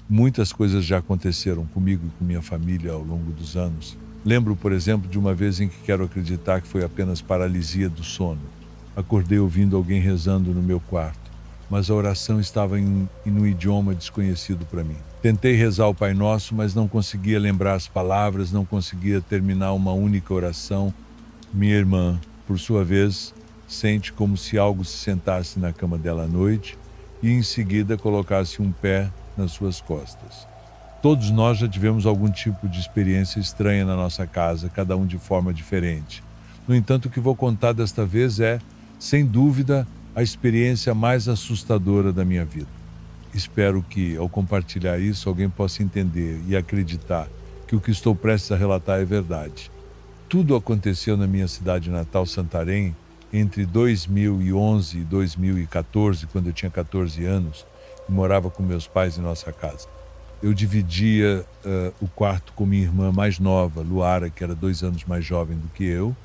Muitas coisas já aconteceram comigo e com minha família ao longo dos anos. Lembro, por exemplo, de uma vez em que quero acreditar que foi apenas paralisia do sono. Acordei ouvindo alguém rezando no meu quarto, mas a oração estava em um idioma desconhecido para mim. Tentei rezar o Pai Nosso, mas não conseguia lembrar as palavras, não conseguia terminar uma única oração. Minha irmã, por sua vez, sente como se algo se sentasse na cama dela à noite e em seguida colocasse um pé nas suas costas. Todos nós já tivemos algum tipo de experiência estranha na nossa casa, cada um de forma diferente. No entanto, o que vou contar desta vez é, sem dúvida, a experiência mais assustadora da minha vida. Espero que, ao compartilhar isso, alguém possa entender e acreditar que o que estou prestes a relatar é verdade. Tudo aconteceu na minha cidade natal, Santarém, entre 2011 e 2014, quando eu tinha 14 anos e morava com meus pais em nossa casa. Eu dividia o quarto com minha irmã mais nova, Luara, que era 2 anos mais jovem do que eu.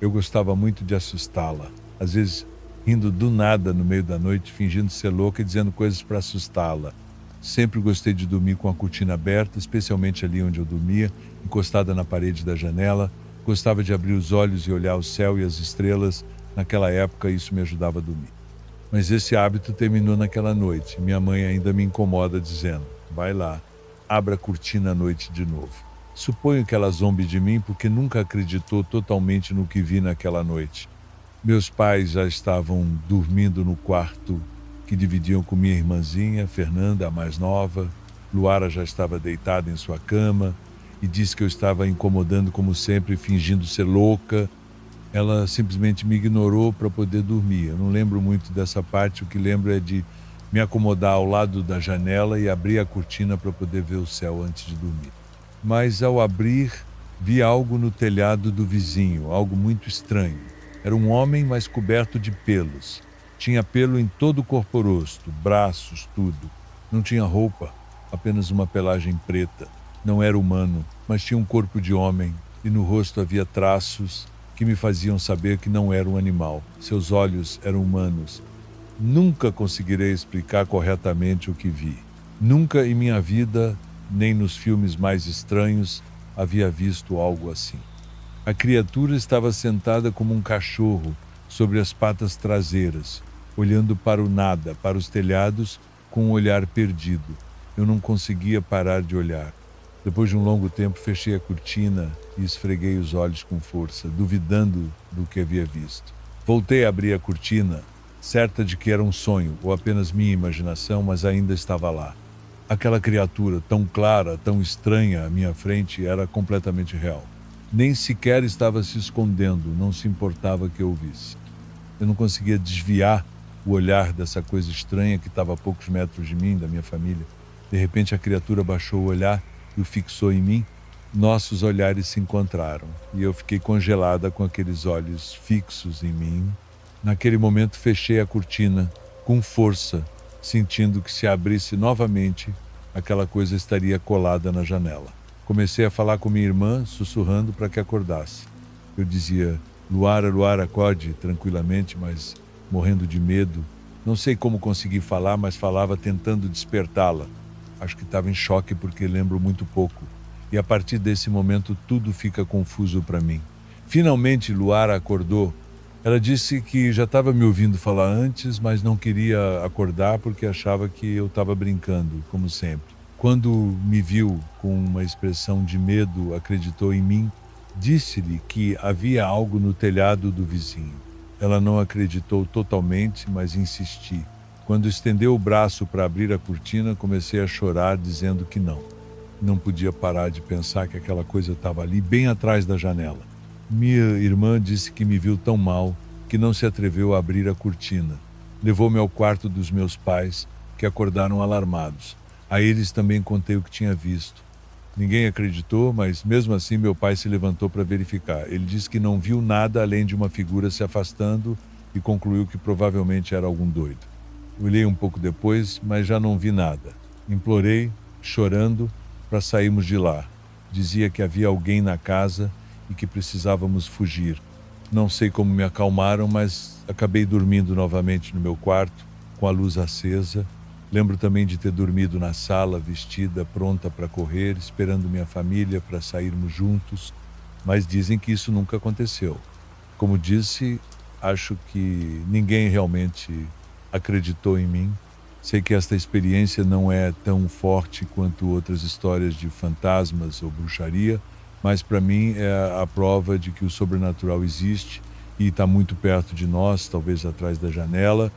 Eu gostava muito de assustá-la, às vezes rindo do nada no meio da noite, fingindo ser louca e dizendo coisas para assustá-la. Sempre gostei de dormir com a cortina aberta, especialmente ali onde eu dormia, encostada na parede da janela. Gostava de abrir os olhos e olhar o céu e as estrelas. Naquela época, isso me ajudava a dormir. Mas esse hábito terminou naquela noite. Minha mãe ainda me incomoda dizendo: vai lá, abra a cortina à noite de novo. Suponho que ela zombe de mim porque nunca acreditou totalmente no que vi naquela noite. Meus pais já estavam dormindo no quarto que dividiam com minha irmãzinha, Fernanda, a mais nova. Luara já estava deitada em sua cama e disse que eu estava incomodando como sempre, fingindo ser louca. Ela simplesmente me ignorou para poder dormir. Eu não lembro muito dessa parte, o que lembro é de me acomodar ao lado da janela e abrir a cortina para poder ver o céu antes de dormir. Mas ao abrir, vi algo no telhado do vizinho, algo muito estranho. Era um homem, mas coberto de pelos. Tinha pelo em todo o corpo rosto, braços, tudo. Não tinha roupa, apenas uma pelagem preta. Não era humano, mas tinha um corpo de homem e no rosto havia traços que me faziam saber que não era um animal. Seus olhos eram humanos. Nunca conseguirei explicar corretamente o que vi. Nunca em minha vida, nem nos filmes mais estranhos, havia visto algo assim. A criatura estava sentada como um cachorro sobre as patas traseiras, olhando para o nada, para os telhados, com um olhar perdido. Eu não conseguia parar de olhar. Depois de um longo tempo, fechei a cortina e esfreguei os olhos com força, duvidando do que havia visto. Voltei a abrir a cortina, certa de que era um sonho ou apenas minha imaginação, mas ainda estava lá. Aquela criatura tão clara, tão estranha à minha frente era completamente real. Nem sequer estava se escondendo, não se importava que eu visse. Eu não conseguia desviar o olhar dessa coisa estranha que estava a poucos metros de mim, da minha família. De repente a criatura baixou o olhar e o fixou em mim. Nossos olhares se encontraram e eu fiquei congelada com aqueles olhos fixos em mim. Naquele momento fechei a cortina com força, sentindo que se abrisse novamente, aquela coisa estaria colada na janela. Comecei a falar com minha irmã, sussurrando para que acordasse. Eu dizia: Luara, Luara, acorde, tranquilamente, mas morrendo de medo. Não sei como consegui falar, mas falava tentando despertá-la. Acho que estava em choque porque lembro muito pouco. E a partir desse momento tudo fica confuso para mim. Finalmente Luara acordou. Ela disse que já estava me ouvindo falar antes, mas não queria acordar porque achava que eu estava brincando, como sempre. Quando me viu com uma expressão de medo, acreditou em mim. Disse-lhe que havia algo no telhado do vizinho. Ela não acreditou totalmente, mas insisti. Quando estendeu o braço para abrir a cortina, comecei a chorar, dizendo que não. Não podia parar de pensar que aquela coisa estava ali, bem atrás da janela. Minha irmã disse que me viu tão mal que não se atreveu a abrir a cortina. Levou-me ao quarto dos meus pais, que acordaram alarmados. A eles também contei o que tinha visto. Ninguém acreditou, mas mesmo assim meu pai se levantou para verificar. Ele disse que não viu nada além de uma figura se afastando e concluiu que provavelmente era algum doido. Olhei um pouco depois, mas já não vi nada. Implorei, chorando, para sairmos de lá. Dizia que havia alguém na casa e que precisávamos fugir. Não sei como me acalmaram, mas acabei dormindo novamente no meu quarto, com a luz acesa, Lembro também de ter dormido na sala, vestida, pronta para correr, esperando minha família para sairmos juntos, mas dizem que isso nunca aconteceu. Como disse, acho que ninguém realmente acreditou em mim. Sei que esta experiência não é tão forte quanto outras histórias de fantasmas ou bruxaria, mas para mim é a prova de que o sobrenatural existe e está muito perto de nós, talvez atrás da janela.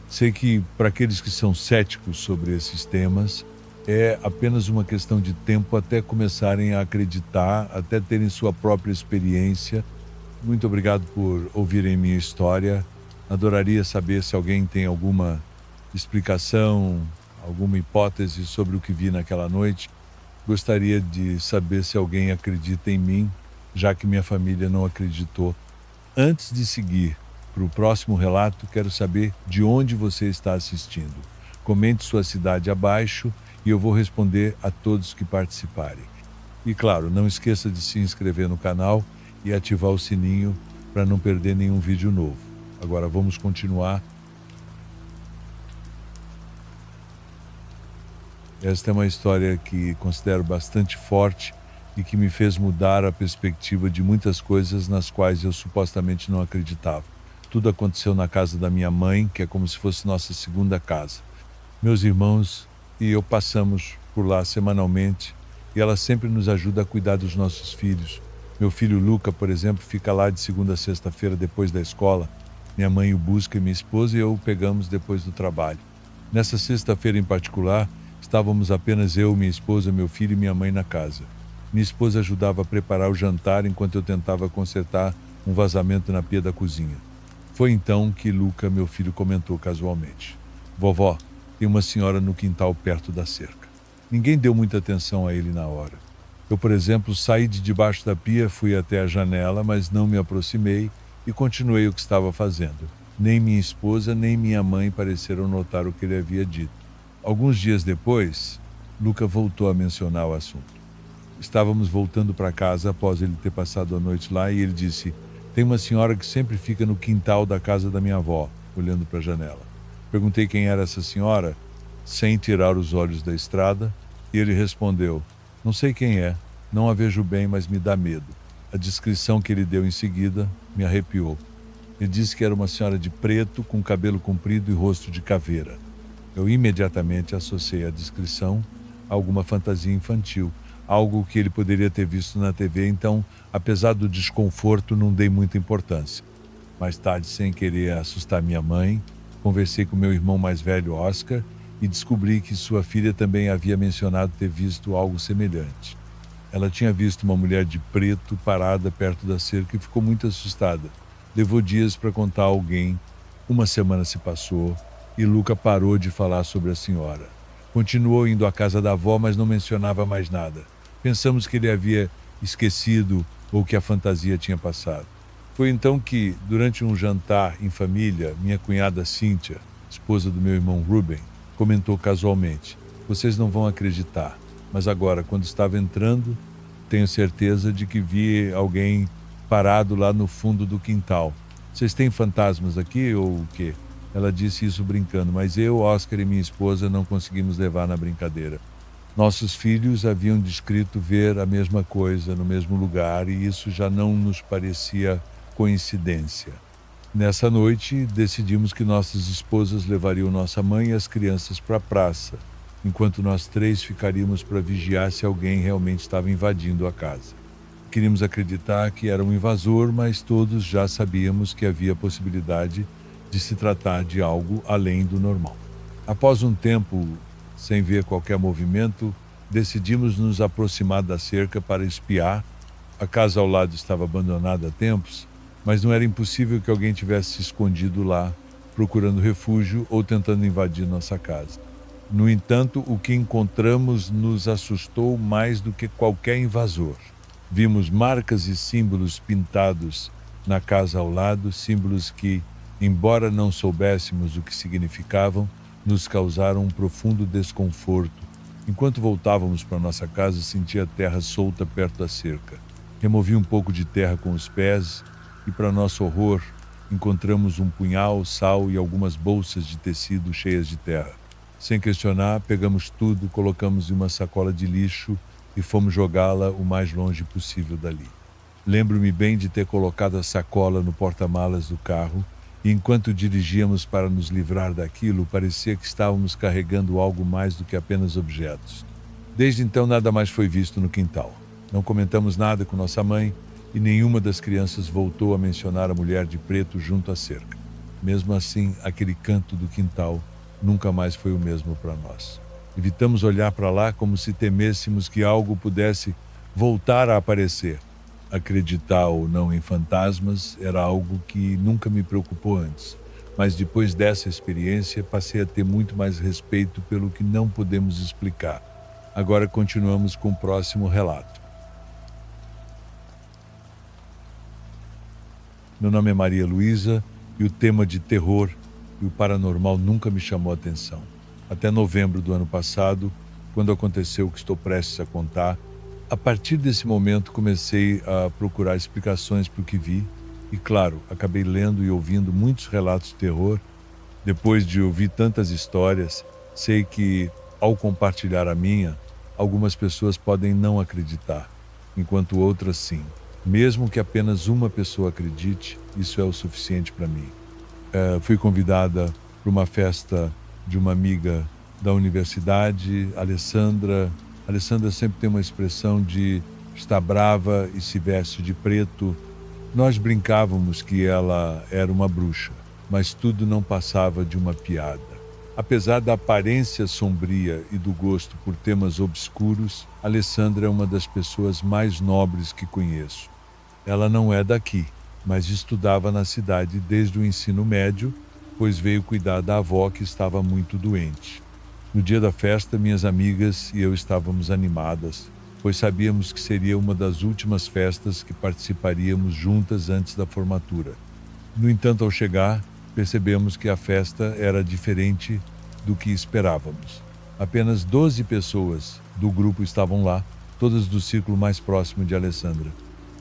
Sei que para aqueles que são céticos sobre esses temas, é apenas uma questão de tempo até começarem a acreditar, até terem sua própria experiência. Muito obrigado por ouvirem minha história. Adoraria saber se alguém tem alguma explicação, alguma hipótese sobre o que vi naquela noite. Gostaria de saber se alguém acredita em mim, já que minha família não acreditou. Antes de seguir para o próximo relato, quero saber de onde você está assistindo. Comente sua cidade abaixo e eu vou responder a todos que participarem. E claro, não esqueça de se inscrever no canal e ativar o sininho para não perder nenhum vídeo novo. Agora vamos continuar. Esta é uma história que considero bastante forte e que me fez mudar a perspectiva de muitas coisas nas quais eu supostamente não acreditava. Tudo aconteceu na casa da minha mãe, que é como se fosse nossa segunda casa. Meus irmãos e eu passamos por lá semanalmente e ela sempre nos ajuda a cuidar dos nossos filhos. Meu filho Luca, por exemplo, fica lá de segunda a sexta-feira depois da escola. Minha mãe o busca e minha esposa e eu o pegamos depois do trabalho. Nessa sexta-feira em particular, estávamos apenas eu, minha esposa, meu filho e minha mãe na casa. Minha esposa ajudava a preparar o jantar enquanto eu tentava consertar um vazamento na pia da cozinha. Foi então que Luca, meu filho, comentou casualmente: "Vovó, tem uma senhora no quintal perto da cerca." Ninguém deu muita atenção a ele na hora. Eu, por exemplo, saí de debaixo da pia, fui até a janela, mas não me aproximei e continuei o que estava fazendo. Nem minha esposa, nem minha mãe pareceram notar o que ele havia dito. Alguns dias depois, Luca voltou a mencionar o assunto. Estávamos voltando para casa após ele ter passado a noite lá e ele disse: "Tem uma senhora que sempre fica no quintal da casa da minha avó", olhando para a janela. Perguntei quem era essa senhora, sem tirar os olhos da estrada, e ele respondeu: "Não sei quem é, não a vejo bem, mas me dá medo." A descrição que ele deu em seguida me arrepiou. Ele disse que era uma senhora de preto, com cabelo comprido e rosto de caveira. Eu imediatamente associei a descrição a alguma fantasia infantil, algo que ele poderia ter visto na TV, então, apesar do desconforto, não dei muita importância. Mais tarde, sem querer assustar minha mãe, conversei com meu irmão mais velho, Oscar, e descobri que sua filha também havia mencionado ter visto algo semelhante. Ela tinha visto uma mulher de preto parada perto da cerca e ficou muito assustada. Levou dias para contar a alguém. Uma semana se passou e Luca parou de falar sobre a senhora. Continuou indo à casa da avó, mas não mencionava mais nada. Pensamos que ele havia esquecido ou que a fantasia tinha passado. Foi então que, durante um jantar em família, minha cunhada Cíntia, esposa do meu irmão Ruben, comentou casualmente: "Vocês não vão acreditar, mas agora, quando estava entrando, tenho certeza de que vi alguém parado lá no fundo do quintal. Vocês têm fantasmas aqui ou o quê?" Ela disse isso brincando, mas eu, Oscar e minha esposa não conseguimos levar na brincadeira. Nossos filhos haviam descrito ver a mesma coisa no mesmo lugar e isso já não nos parecia coincidência. Nessa noite, decidimos que nossas esposas levariam nossa mãe e as crianças para a praça, enquanto nós três ficaríamos para vigiar se alguém realmente estava invadindo a casa. Queríamos acreditar que era um invasor, mas todos já sabíamos que havia a possibilidade de se tratar de algo além do normal. Após um tempo, sem ver qualquer movimento, decidimos nos aproximar da cerca para espiar. A casa ao lado estava abandonada há tempos, mas não era impossível que alguém tivesse se escondido lá, procurando refúgio ou tentando invadir nossa casa. No entanto, o que encontramos nos assustou mais do que qualquer invasor. Vimos marcas e símbolos pintados na casa ao lado, símbolos que, embora não soubéssemos o que significavam, nos causaram um profundo desconforto. Enquanto voltávamos para nossa casa, sentia a terra solta perto da cerca. Removi um pouco de terra com os pés e, para nosso horror, encontramos um punhal, sal e algumas bolsas de tecido cheias de terra. Sem questionar, pegamos tudo, colocamos em uma sacola de lixo e fomos jogá-la o mais longe possível dali. Lembro-me bem de ter colocado a sacola no porta-malas do carro e enquanto dirigíamos para nos livrar daquilo, parecia que estávamos carregando algo mais do que apenas objetos. Desde então, nada mais foi visto no quintal. Não comentamos nada com nossa mãe e nenhuma das crianças voltou a mencionar a mulher de preto junto à cerca. Mesmo assim, aquele canto do quintal nunca mais foi o mesmo para nós. Evitamos olhar para lá como se temêssemos que algo pudesse voltar a aparecer. Acreditar ou não em fantasmas era algo que nunca me preocupou antes, mas depois dessa experiência passei a ter muito mais respeito pelo que não podemos explicar. Agora continuamos com o próximo relato. Meu nome é Maria Luísa e o tema de terror e o paranormal nunca me chamou a atenção. Até novembro do ano passado, quando aconteceu o que estou prestes a contar. A partir desse momento comecei a procurar explicações para o que vi e, claro, acabei lendo e ouvindo muitos relatos de terror. Depois de ouvir tantas histórias, sei que, ao compartilhar a minha, algumas pessoas podem não acreditar, enquanto outras sim. Mesmo que apenas uma pessoa acredite, isso é o suficiente para mim. Fui convidada para uma festa de uma amiga da universidade, Alessandra. Alessandra sempre tem uma expressão de estar brava e se veste de preto. Nós brincávamos que ela era uma bruxa, mas tudo não passava de uma piada. Apesar da aparência sombria e do gosto por temas obscuros, Alessandra é uma das pessoas mais nobres que conheço. Ela não é daqui, mas estudava na cidade desde o ensino médio, pois veio cuidar da avó que estava muito doente. No dia da festa, minhas amigas e eu estávamos animadas, pois sabíamos que seria uma das últimas festas que participaríamos juntas antes da formatura. No entanto, ao chegar, percebemos que a festa era diferente do que esperávamos. Apenas 12 pessoas do grupo estavam lá, todas do círculo mais próximo de Alessandra.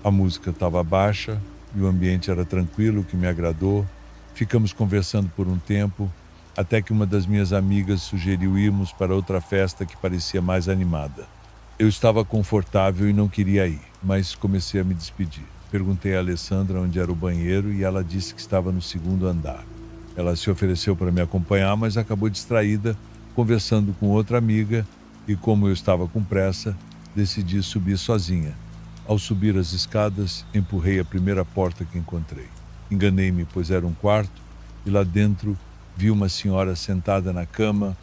A música estava baixa e o ambiente era tranquilo, o que me agradou. Ficamos conversando por um tempo, até que uma das minhas amigas sugeriu irmos para outra festa que parecia mais animada. Eu estava confortável e não queria ir, mas comecei a me despedir. Perguntei a Alessandra onde era o banheiro e ela disse que estava no segundo andar. Ela se ofereceu para me acompanhar, mas acabou distraída, conversando com outra amiga e, como eu estava com pressa, decidi subir sozinha. Ao subir as escadas, empurrei a primeira porta que encontrei. Enganei-me, pois era um quarto, e lá dentro vi uma senhora sentada na cama.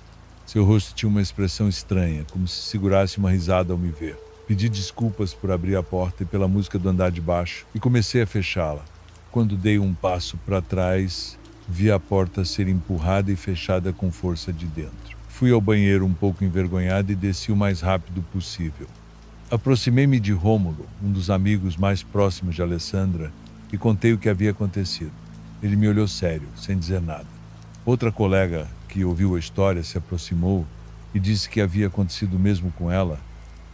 Seu rosto tinha uma expressão estranha, como se segurasse uma risada ao me ver. Pedi desculpas por abrir a porta e pela música do andar de baixo, e comecei a fechá-la. Quando dei um passo para trás, vi a porta ser empurrada e fechada com força de dentro. Fui ao banheiro um pouco envergonhado e desci o mais rápido possível. Aproximei-me de Rômulo, um dos amigos mais próximos de Alessandra, e contei o que havia acontecido. Ele me olhou sério, sem dizer nada. Outra colega que ouviu a história se aproximou e disse que havia acontecido o mesmo com ela.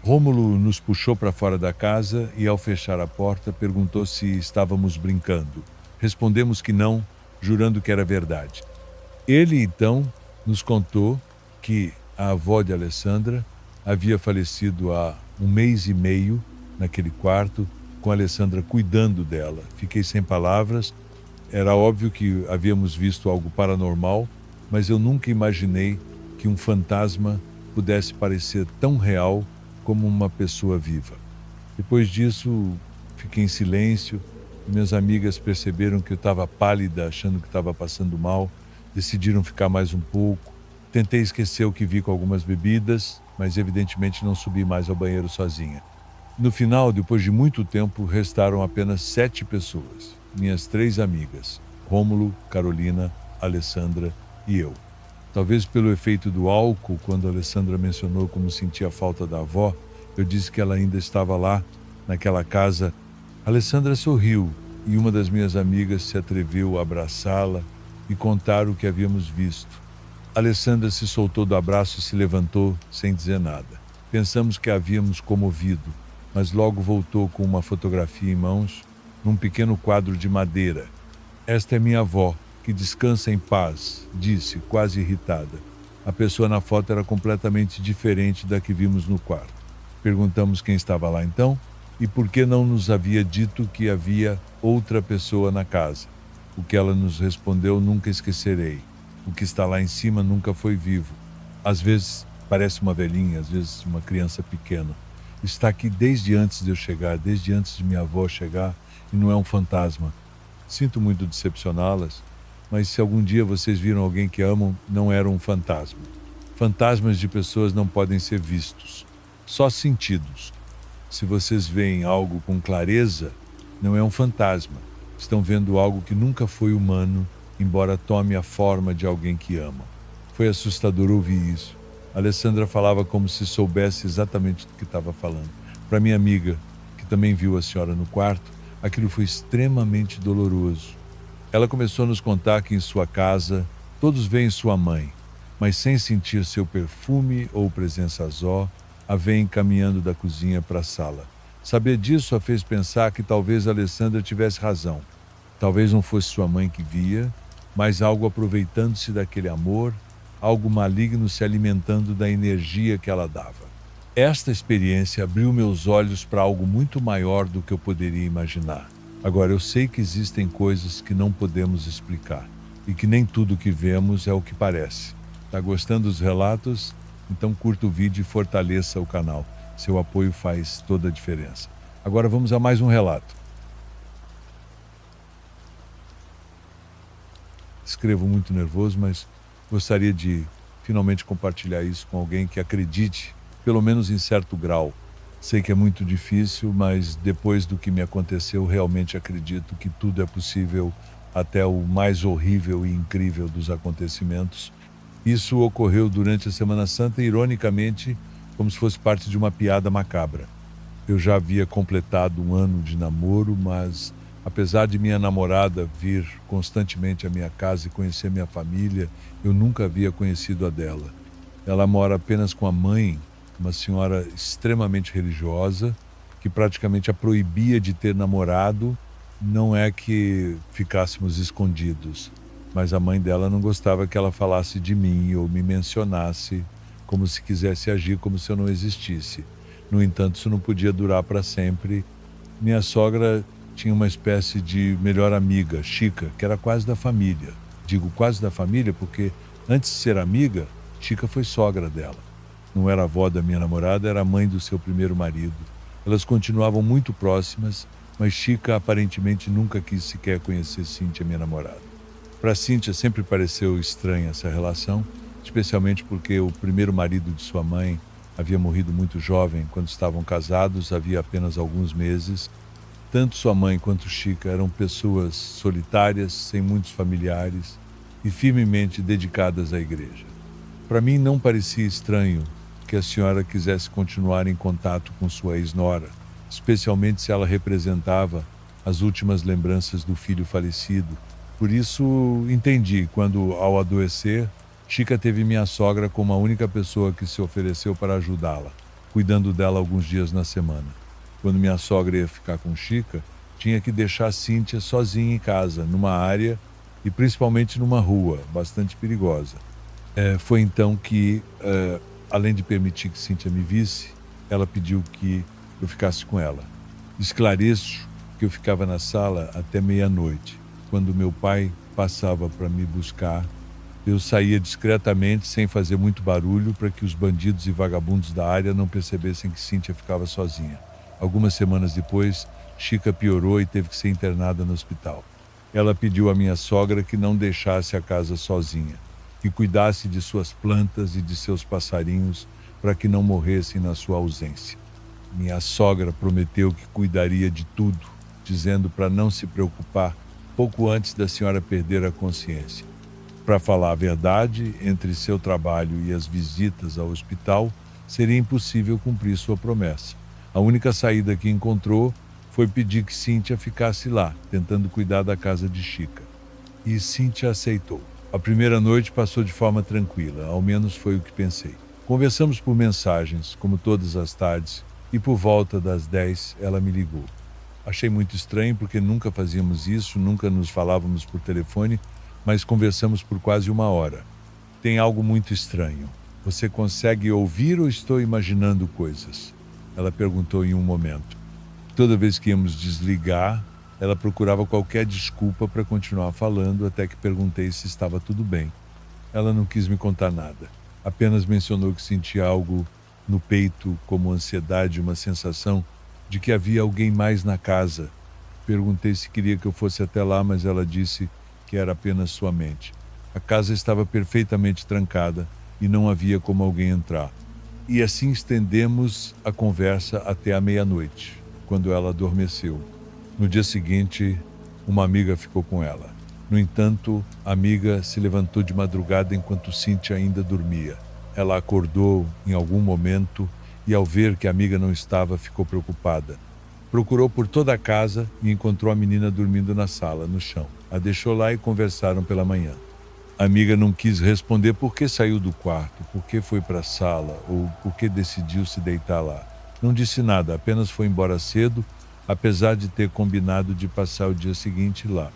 Rômulo nos puxou para fora da casa e, ao fechar a porta, perguntou se estávamos brincando. Respondemos que não, jurando que era verdade. Ele, então, nos contou que a avó de Alessandra havia falecido há 1 mês e meio naquele quarto, com a Alessandra cuidando dela. Fiquei sem palavras. Era óbvio que havíamos visto algo paranormal, mas eu nunca imaginei que um fantasma pudesse parecer tão real como uma pessoa viva. Depois disso, fiquei em silêncio. Minhas amigas perceberam que eu estava pálida, achando que estava passando mal. Decidiram ficar mais um pouco. Tentei esquecer o que vi com algumas bebidas, mas evidentemente não subi mais ao banheiro sozinha. No final, depois de muito tempo, restaram apenas 7 pessoas. Minhas 3 amigas, Rômulo, Carolina, Alessandra e eu. Talvez pelo efeito do álcool, quando a Alessandra mencionou como sentia a falta da avó, eu disse que ela ainda estava lá, naquela casa. Alessandra sorriu e uma das minhas amigas se atreveu a abraçá-la e contar o que havíamos visto. Alessandra se soltou do abraço e se levantou sem dizer nada. Pensamos que a havíamos comovido, mas logo voltou com uma fotografia em mãos, num pequeno quadro de madeira. Esta é minha avó, que descansa em paz, disse, quase irritada. A pessoa na foto era completamente diferente da que vimos no quarto. Perguntamos quem estava lá então e por que não nos havia dito que havia outra pessoa na casa. O que ela nos respondeu nunca esquecerei. O que está lá em cima nunca foi vivo. Às vezes parece uma velhinha, às vezes uma criança pequena. Está aqui desde antes de eu chegar, desde antes de minha avó chegar, e não é um fantasma. Sinto muito decepcioná-las, mas se algum dia vocês viram alguém que amam, não era um fantasma. Fantasmas de pessoas não podem ser vistos, só sentidos. Se vocês veem algo com clareza, não é um fantasma. Estão vendo algo que nunca foi humano, embora tome a forma de alguém que ama. Foi assustador ouvir isso. A Alessandra falava como se soubesse exatamente do que estava falando. Para minha amiga, que também viu a senhora no quarto, aquilo foi extremamente doloroso. Ela começou a nos contar que em sua casa todos veem sua mãe, mas sem sentir seu perfume ou presença zó, a veem caminhando da cozinha para a sala. Saber disso a fez pensar que talvez a Alessandra tivesse razão. Talvez não fosse sua mãe que via, mas algo aproveitando-se daquele amor, algo maligno se alimentando da energia que ela dava. Esta experiência abriu meus olhos para algo muito maior do que eu poderia imaginar. Agora, eu sei que existem coisas que não podemos explicar e que nem tudo que vemos é o que parece. Tá gostando dos relatos? Então curta o vídeo e fortaleça o canal. Seu apoio faz toda a diferença. Agora vamos a mais um relato. Escrevo muito nervoso, mas gostaria de finalmente compartilhar isso com alguém que acredite, pelo menos em certo grau. Sei que é muito difícil, mas depois do que me aconteceu, realmente acredito que tudo é possível, até o mais horrível e incrível dos acontecimentos. Isso ocorreu durante a Semana Santa, ironicamente, como se fosse parte de uma piada macabra. Eu já havia completado um ano de namoro, mas apesar de minha namorada vir constantemente à minha casa e conhecer minha família, eu nunca havia conhecido a dela. Ela mora apenas com a mãe, uma senhora extremamente religiosa, que praticamente a proibia de ter namorado. Não é que ficássemos escondidos, mas a mãe dela não gostava que ela falasse de mim ou me mencionasse, como se quisesse agir como se eu não existisse. No entanto, isso não podia durar para sempre. Minha sogra tinha uma espécie de melhor amiga, Chica, que era quase da família. Digo quase da família porque, antes de ser amiga, Chica foi sogra dela. Não era avó da minha namorada, era mãe do seu primeiro marido. Elas continuavam muito próximas, mas Chica aparentemente nunca quis sequer conhecer Cíntia, minha namorada. Para Cíntia sempre pareceu estranha essa relação, especialmente porque o primeiro marido de sua mãe havia morrido muito jovem. Quando estavam casados, havia apenas alguns meses. Tanto sua mãe quanto Chica eram pessoas solitárias, sem muitos familiares e firmemente dedicadas à igreja. Para mim não parecia estranho que a senhora quisesse continuar em contato com sua ex-nora, especialmente se ela representava as últimas lembranças do filho falecido. Por isso entendi quando, ao adoecer, Chica teve minha sogra como a única pessoa que se ofereceu para ajudá-la, cuidando dela alguns dias na semana. Quando minha sogra ia ficar com Chica, tinha que deixar Cíntia sozinha em casa, numa área e principalmente numa rua bastante perigosa. Foi então que, além de permitir que Cíntia me visse, ela pediu que eu ficasse com ela. Esclareço que eu ficava na sala até meia-noite. Quando meu pai passava para me buscar, eu saía discretamente, sem fazer muito barulho, para que os bandidos e vagabundos da área não percebessem que Cíntia ficava sozinha. Algumas semanas depois, Chica piorou e teve que ser internada no hospital. Ela pediu à minha sogra que não deixasse a casa sozinha, que cuidasse de suas plantas e de seus passarinhos para que não morressem na sua ausência. Minha sogra prometeu que cuidaria de tudo, dizendo para não se preocupar pouco antes da senhora perder a consciência. Para falar a verdade, entre seu trabalho e as visitas ao hospital, seria impossível cumprir sua promessa. A única saída que encontrou foi pedir que Cíntia ficasse lá, tentando cuidar da casa de Chica. E Cíntia aceitou. A primeira noite passou de forma tranquila, ao menos foi o que pensei. Conversamos por mensagens, como todas as tardes, e por volta das 10 ela me ligou. Achei muito estranho porque nunca fazíamos isso, nunca nos falávamos por telefone, mas conversamos por quase uma hora. Tem algo muito estranho. Você consegue ouvir ou estou imaginando coisas? Ela perguntou em um momento. Toda vez que íamos desligar, ela procurava qualquer desculpa para continuar falando, até que perguntei se estava tudo bem. Ela não quis me contar nada. Apenas mencionou que sentia algo no peito, como ansiedade, uma sensação de que havia alguém mais na casa. Perguntei se queria que eu fosse até lá, mas ela disse que era apenas sua mente. A casa estava perfeitamente trancada e não havia como alguém entrar. E assim estendemos a conversa até a meia-noite, quando ela adormeceu. No dia seguinte, uma amiga ficou com ela. No entanto, a amiga se levantou de madrugada enquanto Cíntia ainda dormia. Ela acordou em algum momento e, ao ver que a amiga não estava, ficou preocupada. Procurou por toda a casa e encontrou a menina dormindo na sala, no chão. A deixou lá e conversaram pela manhã. A amiga não quis responder por que saiu do quarto, por que foi para a sala ou por que decidiu se deitar lá. Não disse nada, apenas foi embora cedo, apesar de ter combinado de passar o dia seguinte lá.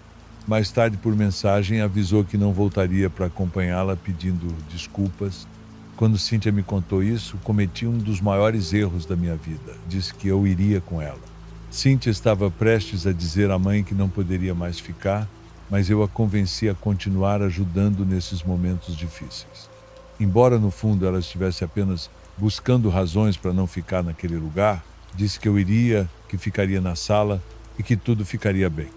Mais tarde, por mensagem, avisou que não voltaria para acompanhá-la, pedindo desculpas. Quando Cíntia me contou isso, cometi um dos maiores erros da minha vida. Disse que eu iria com ela. Cíntia estava prestes a dizer à mãe que não poderia mais ficar, mas eu a convenci a continuar ajudando nesses momentos difíceis. Embora no fundo ela estivesse apenas buscando razões para não ficar naquele lugar, disse que eu iria, que ficaria na sala e que tudo ficaria bem.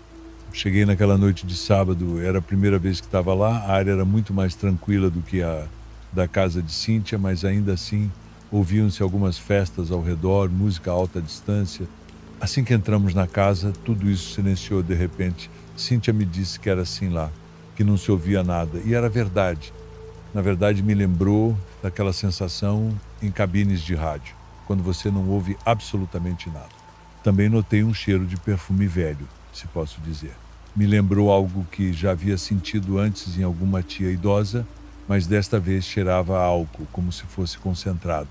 Cheguei naquela noite de sábado, era a primeira vez que estava lá, a área era muito mais tranquila do que a da casa de Cíntia, mas ainda assim ouviam-se algumas festas ao redor, música a alta distância. Assim que entramos na casa, tudo isso silenciou de repente. Cíntia me disse que era assim lá, que não se ouvia nada, e era verdade. Na verdade, me lembrou daquela sensação em cabines de rádio, quando você não ouve absolutamente nada. Também notei um cheiro de perfume velho, se posso dizer. Me lembrou algo que já havia sentido antes em alguma tia idosa, mas desta vez cheirava a álcool, como se fosse concentrado.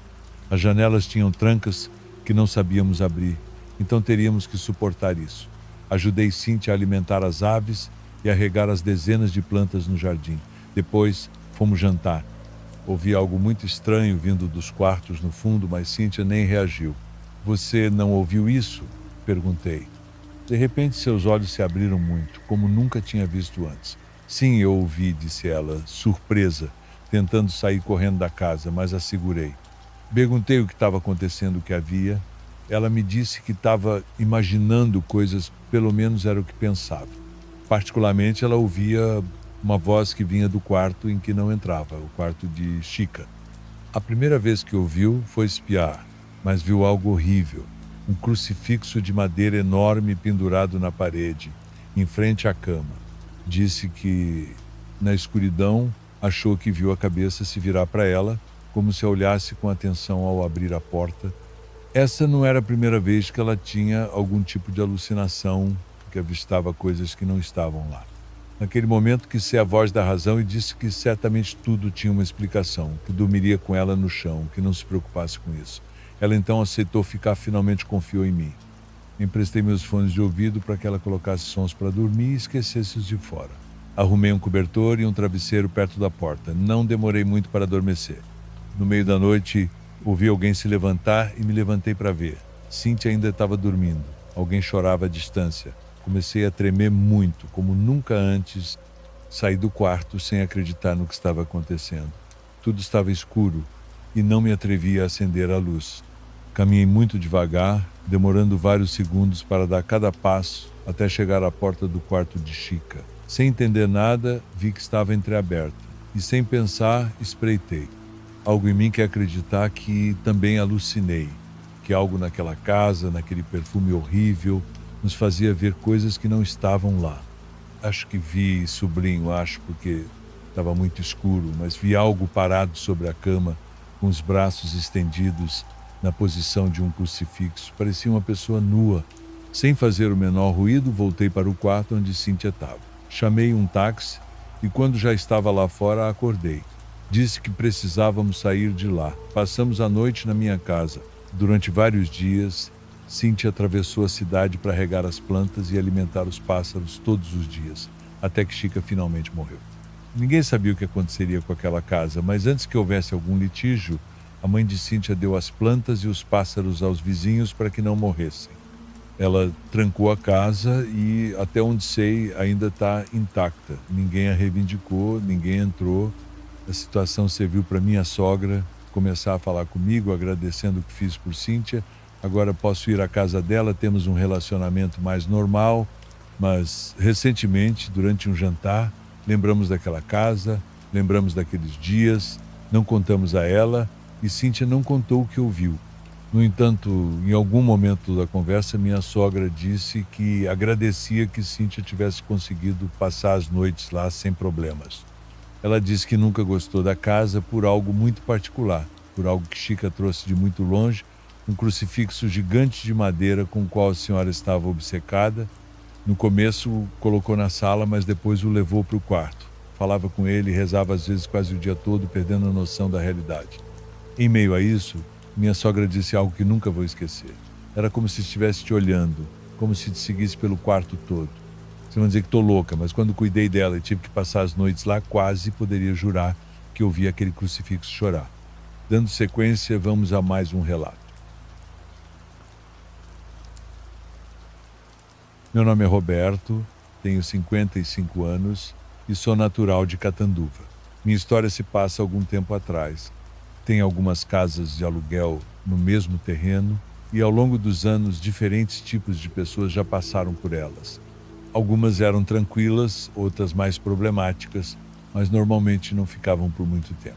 As janelas tinham trancas que não sabíamos abrir, então teríamos que suportar isso. Ajudei Cíntia a alimentar as aves e a regar as dezenas de plantas no jardim. Depois, fomos jantar. Ouvi algo muito estranho vindo dos quartos no fundo, mas Cíntia nem reagiu. Você não ouviu isso? Perguntei. De repente, seus olhos se abriram muito, como nunca tinha visto antes. Sim, eu ouvi, disse ela, surpresa, tentando sair correndo da casa, mas a segurei. Perguntei o que estava acontecendo, o que havia. Ela me disse que estava imaginando coisas, pelo menos era o que pensava. Particularmente, ela ouvia uma voz que vinha do quarto em que não entrava, o quarto de Chica. A primeira vez que ouviu foi espiar, mas viu algo horrível. Um crucifixo de madeira enorme pendurado na parede, em frente à cama. Disse que, na escuridão, achou que viu a cabeça se virar para ela, como se a olhasse com atenção ao abrir a porta. Essa não era a primeira vez que ela tinha algum tipo de alucinação, que avistava coisas que não estavam lá. Naquele momento, quis ser a voz da razão e disse que certamente tudo tinha uma explicação, que dormiria com ela no chão, que não se preocupasse com isso. Ela então aceitou ficar, finalmente confiou em mim. Emprestei meus fones de ouvido para que ela colocasse sons para dormir e esquecesse os de fora. Arrumei um cobertor e um travesseiro perto da porta. Não demorei muito para adormecer. No meio da noite, ouvi alguém se levantar e me levantei para ver. Cíntia ainda estava dormindo. Alguém chorava à distância. Comecei a tremer muito, como nunca antes. Saí do quarto sem acreditar no que estava acontecendo. Tudo estava escuro e não me atrevia a acender a luz. Caminhei muito devagar, demorando vários segundos para dar cada passo até chegar à porta do quarto de Chica. Sem entender nada, vi que estava entreaberta e, sem pensar, espreitei. Algo em mim quer acreditar que também alucinei, que algo naquela casa, naquele perfume horrível, nos fazia ver coisas que não estavam lá. Acho que vi sobrinho, porque estava muito escuro, mas vi algo parado sobre a cama, com os braços estendidos, na posição de um crucifixo. Parecia uma pessoa nua. Sem fazer o menor ruído, voltei para o quarto onde Cíntia estava. Chamei um táxi e, quando já estava lá fora, acordei. Disse que precisávamos sair de lá. Passamos a noite na minha casa. Durante vários dias, Cíntia atravessou a cidade para regar as plantas e alimentar os pássaros todos os dias, até que Chica finalmente morreu. Ninguém sabia o que aconteceria com aquela casa, mas antes que houvesse algum litígio, a mãe de Cíntia deu as plantas e os pássaros aos vizinhos para que não morressem. Ela trancou a casa e, até onde sei, ainda está intacta. Ninguém a reivindicou, ninguém entrou. A situação serviu para minha sogra começar a falar comigo, agradecendo o que fiz por Cíntia. Agora posso ir à casa dela, temos um relacionamento mais normal, mas recentemente, durante um jantar, lembramos daquela casa, lembramos daqueles dias, não contamos a ela e Cíntia não contou o que ouviu. No entanto, em algum momento da conversa, minha sogra disse que agradecia que Cíntia tivesse conseguido passar as noites lá sem problemas. Ela disse que nunca gostou da casa por algo muito particular, por algo que Chica trouxe de muito longe, um crucifixo gigante de madeira com o qual a senhora estava obcecada. No começo o colocou na sala, mas depois o levou para o quarto. Falava com ele e rezava às vezes quase o dia todo, perdendo a noção da realidade. Em meio a isso, minha sogra disse algo que nunca vou esquecer. Era como se estivesse te olhando, como se te seguisse pelo quarto todo. Vocês vão dizer que estou louca, mas quando cuidei dela e tive que passar as noites lá, quase poderia jurar que ouvi aquele crucifixo chorar. Dando sequência, vamos a mais um relato. Meu nome é Roberto, tenho 55 anos e sou natural de Catanduva. Minha história se passa algum tempo atrás. Tem algumas casas de aluguel no mesmo terreno e ao longo dos anos diferentes tipos de pessoas já passaram por elas. Algumas eram tranquilas, outras mais problemáticas, mas normalmente não ficavam por muito tempo.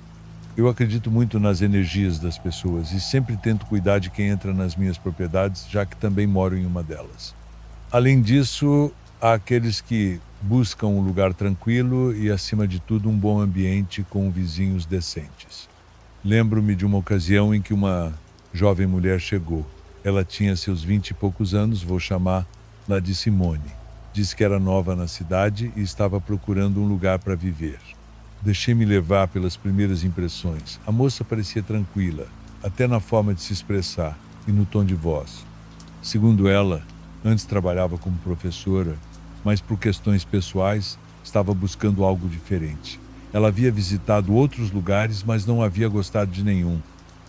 Eu acredito muito nas energias das pessoas e sempre tento cuidar de quem entra nas minhas propriedades, já que também moro em uma delas. Além disso, há aqueles que buscam um lugar tranquilo e, acima de tudo, um bom ambiente com vizinhos decentes. Lembro-me de uma ocasião em que uma jovem mulher chegou. Ela tinha seus 20 e poucos anos, vou chamá-la de Simone. Disse que era nova na cidade e estava procurando um lugar para viver. Deixei-me levar pelas primeiras impressões. A moça parecia tranquila, até na forma de se expressar e no tom de voz. Segundo ela, antes trabalhava como professora, mas por questões pessoais estava buscando algo diferente. Ela havia visitado outros lugares, mas não havia gostado de nenhum.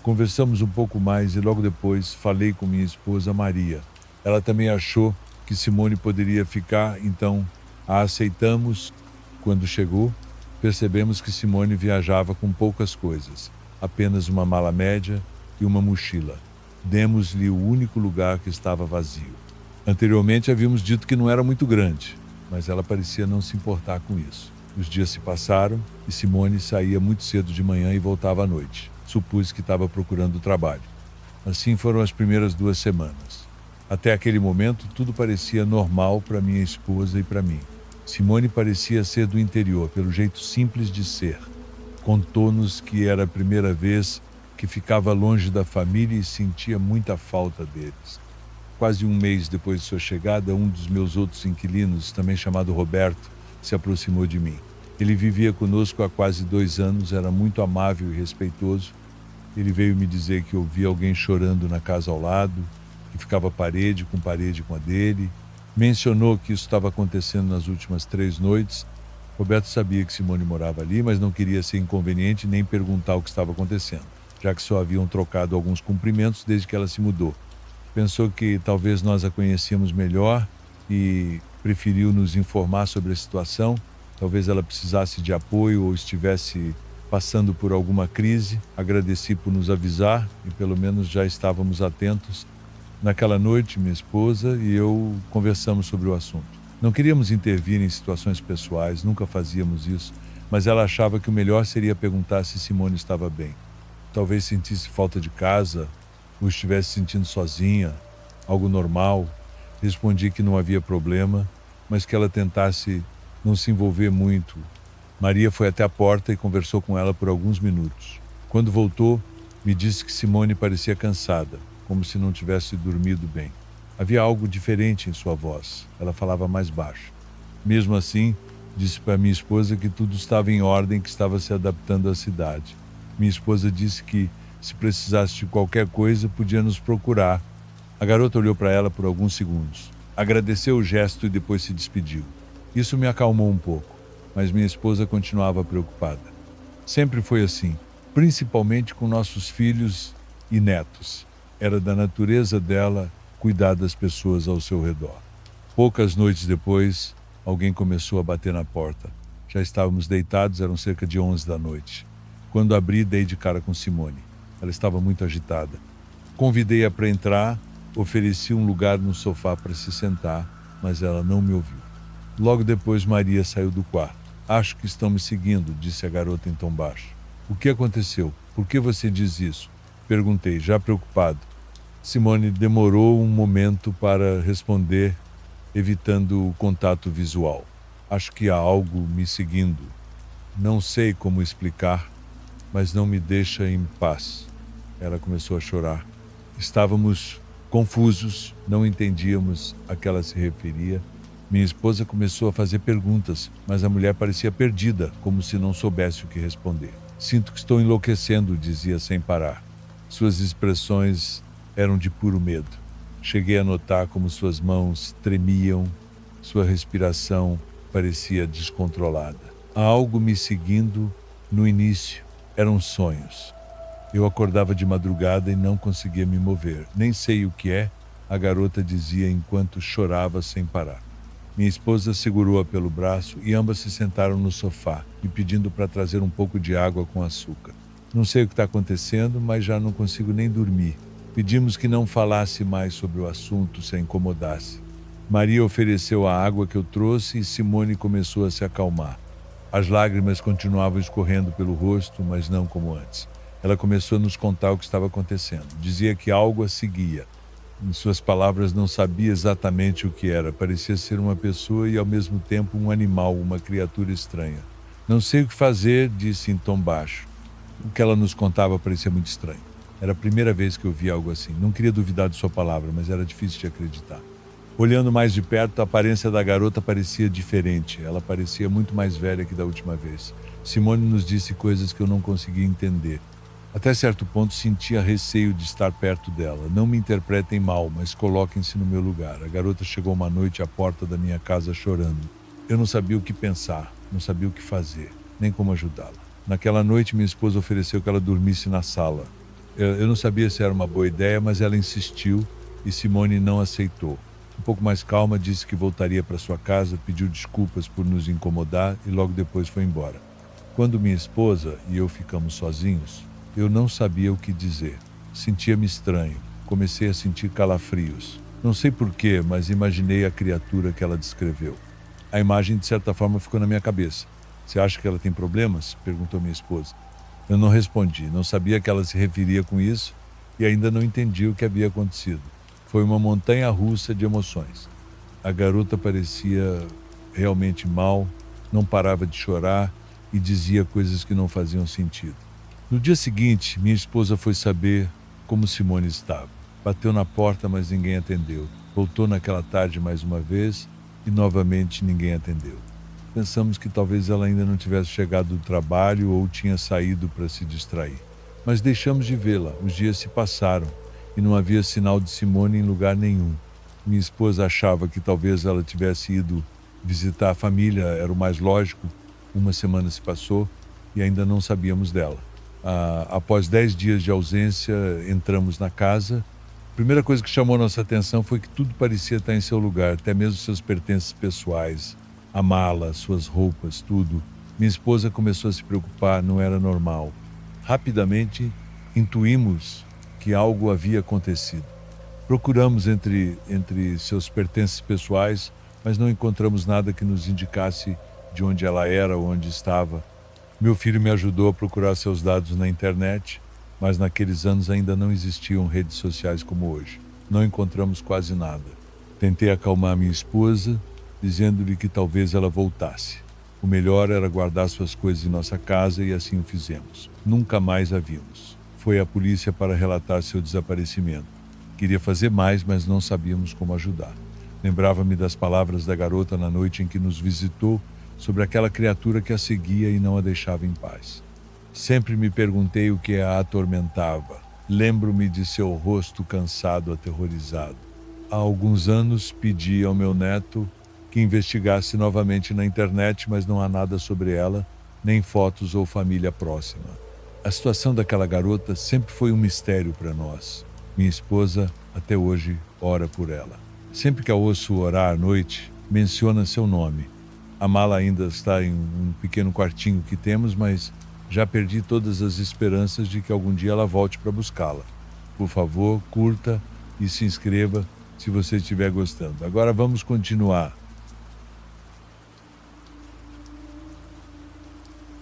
Conversamos um pouco mais e logo depois falei com minha esposa Maria. Ela também achou que Simone poderia ficar, então a aceitamos. Quando chegou, percebemos que Simone viajava com poucas coisas, apenas uma mala média e uma mochila. Demos-lhe o único lugar que estava vazio. Anteriormente havíamos dito que não era muito grande, mas ela parecia não se importar com isso. Os dias se passaram e Simone saía muito cedo de manhã e voltava à noite. Supus que estava procurando trabalho. Assim foram as primeiras 2 semanas. Até aquele momento, tudo parecia normal para minha esposa e para mim. Simone parecia ser do interior, pelo jeito simples de ser. Contou-nos que era a primeira vez que ficava longe da família e sentia muita falta deles. Quase um mês depois de sua chegada, um dos meus outros inquilinos, também chamado Roberto, se aproximou de mim. Ele vivia conosco há quase 2 anos, era muito amável e respeitoso. Ele veio me dizer que ouvia alguém chorando na casa ao lado, que ficava parede com a dele. Mencionou que isso estava acontecendo nas últimas 3 noites. Roberto sabia que Simone morava ali, mas não queria ser inconveniente nem perguntar o que estava acontecendo, já que só haviam trocado alguns cumprimentos desde que ela se mudou. Pensou que talvez nós a conhecíamos melhor e preferiu nos informar sobre a situação. Talvez ela precisasse de apoio ou estivesse passando por alguma crise. Agradeci por nos avisar e pelo menos já estávamos atentos. Naquela noite, minha esposa e eu conversamos sobre o assunto. Não queríamos intervir em situações pessoais, nunca fazíamos isso, mas ela achava que o melhor seria perguntar se Simone estava bem. Talvez sentisse falta de casa ou estivesse sentindo sozinha, algo normal. Respondi que não havia problema, mas que ela tentasse não se envolver muito. Maria foi até a porta e conversou com ela por alguns minutos. Quando voltou, me disse que Simone parecia cansada, como se não tivesse dormido bem. Havia algo diferente em sua voz. Ela falava mais baixo. Mesmo assim, disse para minha esposa que tudo estava em ordem, que estava se adaptando à cidade. Minha esposa disse que, se precisasse de qualquer coisa, podia nos procurar. A garota olhou para ela por alguns segundos. Agradeceu o gesto e depois se despediu. Isso me acalmou um pouco. Ela disse que mas minha esposa continuava preocupada. Sempre foi assim, principalmente com nossos filhos e netos. Era da natureza dela cuidar das pessoas ao seu redor. Poucas noites depois, alguém começou a bater na porta. Já estávamos deitados, eram cerca de 11 da noite. Quando abri, dei de cara com Simone. Ela estava muito agitada. Convidei-a para entrar, ofereci um lugar no sofá para se sentar, mas ela não me ouviu. Logo depois, Maria saiu do quarto. Acho que estão me seguindo, disse a garota em tom baixo. O que aconteceu? Por que você diz isso? Perguntei, já preocupado. Simone demorou um momento para responder, evitando o contato visual. Acho que há algo me seguindo. Não sei como explicar, mas não me deixa em paz. Ela começou a chorar. Estávamos confusos, não entendíamos a que ela se referia. Minha esposa começou a fazer perguntas, mas a mulher parecia perdida, como se não soubesse o que responder. Sinto que estou enlouquecendo, dizia sem parar. Suas expressões eram de puro medo. Cheguei a notar como suas mãos tremiam, sua respiração parecia descontrolada. Há algo me seguindo no início. Eram sonhos. Eu acordava de madrugada e não conseguia me mover. Nem sei o que é, a garota dizia enquanto chorava sem parar. Minha esposa segurou-a pelo braço e ambas se sentaram no sofá, me pedindo para trazer um pouco de água com açúcar. Não sei o que está acontecendo, mas já não consigo nem dormir. Pedimos que não falasse mais sobre o assunto, se a incomodasse. Maria ofereceu a água que eu trouxe e Simone começou a se acalmar. As lágrimas continuavam escorrendo pelo rosto, mas não como antes. Ela começou a nos contar o que estava acontecendo. Dizia que algo a seguia. Em suas palavras, não sabia exatamente o que era. Parecia ser uma pessoa e, ao mesmo tempo, um animal, uma criatura estranha. Não sei o que fazer, disse em tom baixo. O que ela nos contava parecia muito estranho. Era a primeira vez que eu via algo assim. Não queria duvidar de sua palavra, mas era difícil de acreditar. Olhando mais de perto, a aparência da garota parecia diferente. Ela parecia muito mais velha que da última vez. Simone nos disse coisas que eu não conseguia entender. Até certo ponto sentia receio de estar perto dela. Não me interpretem mal, mas coloquem-se no meu lugar. A garota chegou uma noite à porta da minha casa chorando. Eu não sabia o que pensar, não sabia o que fazer, nem como ajudá-la. Naquela noite, minha esposa ofereceu que ela dormisse na sala. Eu não sabia se era uma boa ideia, mas ela insistiu e Simone não aceitou. Um pouco mais calma, disse que voltaria para sua casa, pediu desculpas por nos incomodar e logo depois foi embora. Quando minha esposa e eu ficamos sozinhos, eu não sabia o que dizer. Sentia-me estranho. Comecei a sentir calafrios. Não sei porquê, mas imaginei a criatura que ela descreveu. A imagem, de certa forma, ficou na minha cabeça. Você acha que ela tem problemas? Perguntou minha esposa. Eu não respondi. Não sabia que ela se referia com isso e ainda não entendi o que havia acontecido. Foi uma montanha-russa de emoções. A garota parecia realmente mal, não parava de chorar e dizia coisas que não faziam sentido. No dia seguinte, minha esposa foi saber como Simone estava. Bateu na porta, mas ninguém atendeu. Voltou naquela tarde mais uma vez e novamente ninguém atendeu. Pensamos que talvez ela ainda não tivesse chegado do trabalho ou tinha saído para se distrair. Mas deixamos de vê-la. Os dias se passaram e não havia sinal de Simone em lugar nenhum. Minha esposa achava que talvez ela tivesse ido visitar a família, era o mais lógico. Uma semana se passou e ainda não sabíamos dela. Após 10 dias de ausência, entramos na casa. A primeira coisa que chamou nossa atenção foi que tudo parecia estar em seu lugar, até mesmo seus pertences pessoais, a mala, suas roupas, tudo. Minha esposa começou a se preocupar, não era normal. Rapidamente, intuímos que algo havia acontecido. Procuramos entre seus pertences pessoais, mas não encontramos nada que nos indicasse de onde ela era ou onde estava. Meu filho me ajudou a procurar seus dados na internet, mas naqueles anos ainda não existiam redes sociais como hoje. Não encontramos quase nada. Tentei acalmar minha esposa, dizendo-lhe que talvez ela voltasse. O melhor era guardar suas coisas em nossa casa e assim o fizemos. Nunca mais a vimos. Foi à polícia para relatar seu desaparecimento. Queria fazer mais, mas não sabíamos como ajudar. Lembrava-me das palavras da garota na noite em que nos visitou, sobre aquela criatura que a seguia e não a deixava em paz. Sempre me perguntei o que a atormentava. Lembro-me de seu rosto cansado, aterrorizado. Há alguns anos pedi ao meu neto que investigasse novamente na internet, mas não há nada sobre ela, nem fotos ou família próxima. A situação daquela garota sempre foi um mistério para nós. Minha esposa, até hoje, ora por ela. Sempre que a ouço orar à noite, menciona seu nome. A mala ainda está em um pequeno quartinho que temos, mas já perdi todas as esperanças de que algum dia ela volte para buscá-la. Por favor, curta e se inscreva se você estiver gostando. Agora vamos continuar.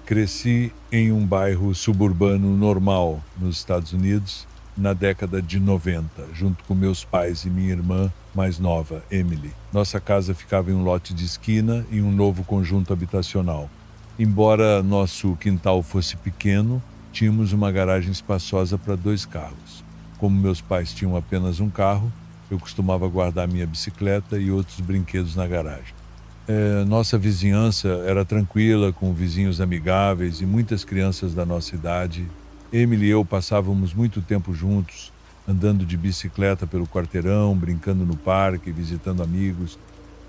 Cresci em um bairro suburbano normal nos Estados Unidos na década de 90, junto com meus pais e minha irmã mais nova, Emily. Nossa casa ficava em um lote de esquina em um novo conjunto habitacional. Embora nosso quintal fosse pequeno, tínhamos uma garagem espaçosa para 2 carros. Como meus pais tinham apenas um carro, eu costumava guardar minha bicicleta e outros brinquedos na garagem. Nossa vizinhança era tranquila, com vizinhos amigáveis e muitas crianças da nossa idade. Emily e eu passávamos muito tempo juntos, andando de bicicleta pelo quarteirão, brincando no parque, visitando amigos.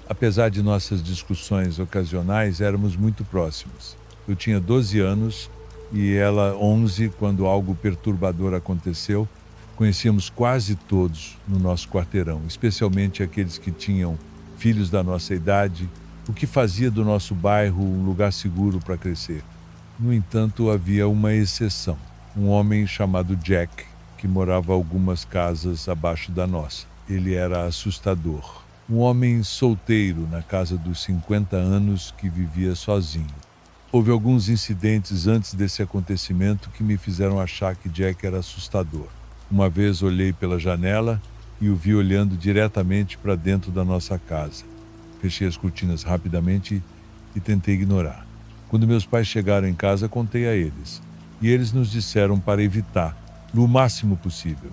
Apesar de nossas discussões ocasionais, éramos muito próximos. Eu tinha 12 anos e ela 11 quando algo perturbador aconteceu. Conhecíamos quase todos no nosso quarteirão, especialmente aqueles que tinham filhos da nossa idade, o que fazia do nosso bairro um lugar seguro para crescer. No entanto, havia uma exceção, um homem chamado Jack, que morava algumas casas abaixo da nossa. Ele era assustador. Um homem solteiro na casa dos 50 anos que vivia sozinho. Houve alguns incidentes antes desse acontecimento que me fizeram achar que Jack era assustador. Uma vez olhei pela janela e o vi olhando diretamente para dentro da nossa casa. Fechei as cortinas rapidamente e tentei ignorar. Quando meus pais chegaram em casa, contei a eles. E eles nos disseram para evitar, no máximo possível.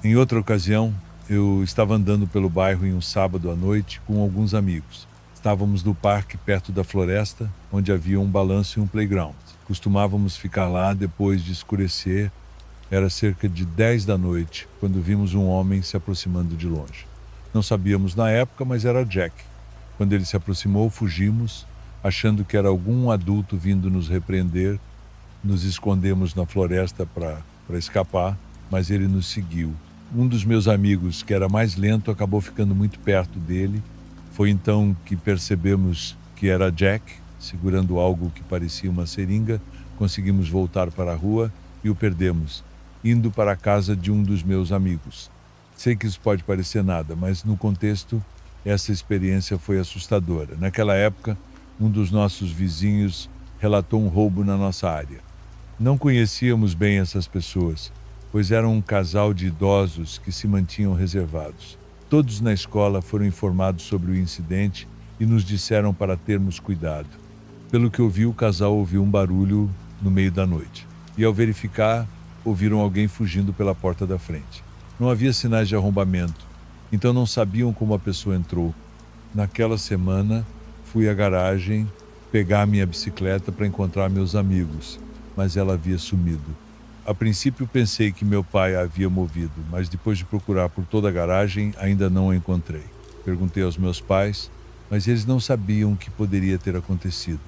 Em outra ocasião, eu estava andando pelo bairro em um sábado à noite com alguns amigos. Estávamos no parque perto da floresta, onde havia um balanço e um playground. Costumávamos ficar lá depois de escurecer. Era cerca de 10 da noite, quando vimos um homem se aproximando de longe. Não sabíamos na época, mas era Jack. Quando ele se aproximou, fugimos, achando que era algum adulto vindo nos repreender. Nos escondemos na floresta para escapar, mas ele nos seguiu. Um dos meus amigos, que era mais lento, acabou ficando muito perto dele. Foi então que percebemos que era Jack, segurando algo que parecia uma seringa. Conseguimos voltar para a rua e o perdemos, indo para a casa de um dos meus amigos. Sei que isso pode parecer nada, mas no contexto, essa experiência foi assustadora. Naquela época, um dos nossos vizinhos relatou um roubo na nossa área. Não conhecíamos bem essas pessoas, pois eram um casal de idosos que se mantinham reservados. Todos na escola foram informados sobre o incidente e nos disseram para termos cuidado. Pelo que eu vi, o casal ouviu um barulho no meio da noite. E ao verificar, ouviram alguém fugindo pela porta da frente. Não havia sinais de arrombamento, então não sabiam como a pessoa entrou. Naquela semana, fui à garagem pegar minha bicicleta para encontrar meus amigos, mas ela havia sumido. A princípio pensei que meu pai a havia movido, mas depois de procurar por toda a garagem, ainda não a encontrei. Perguntei aos meus pais, mas eles não sabiam o que poderia ter acontecido.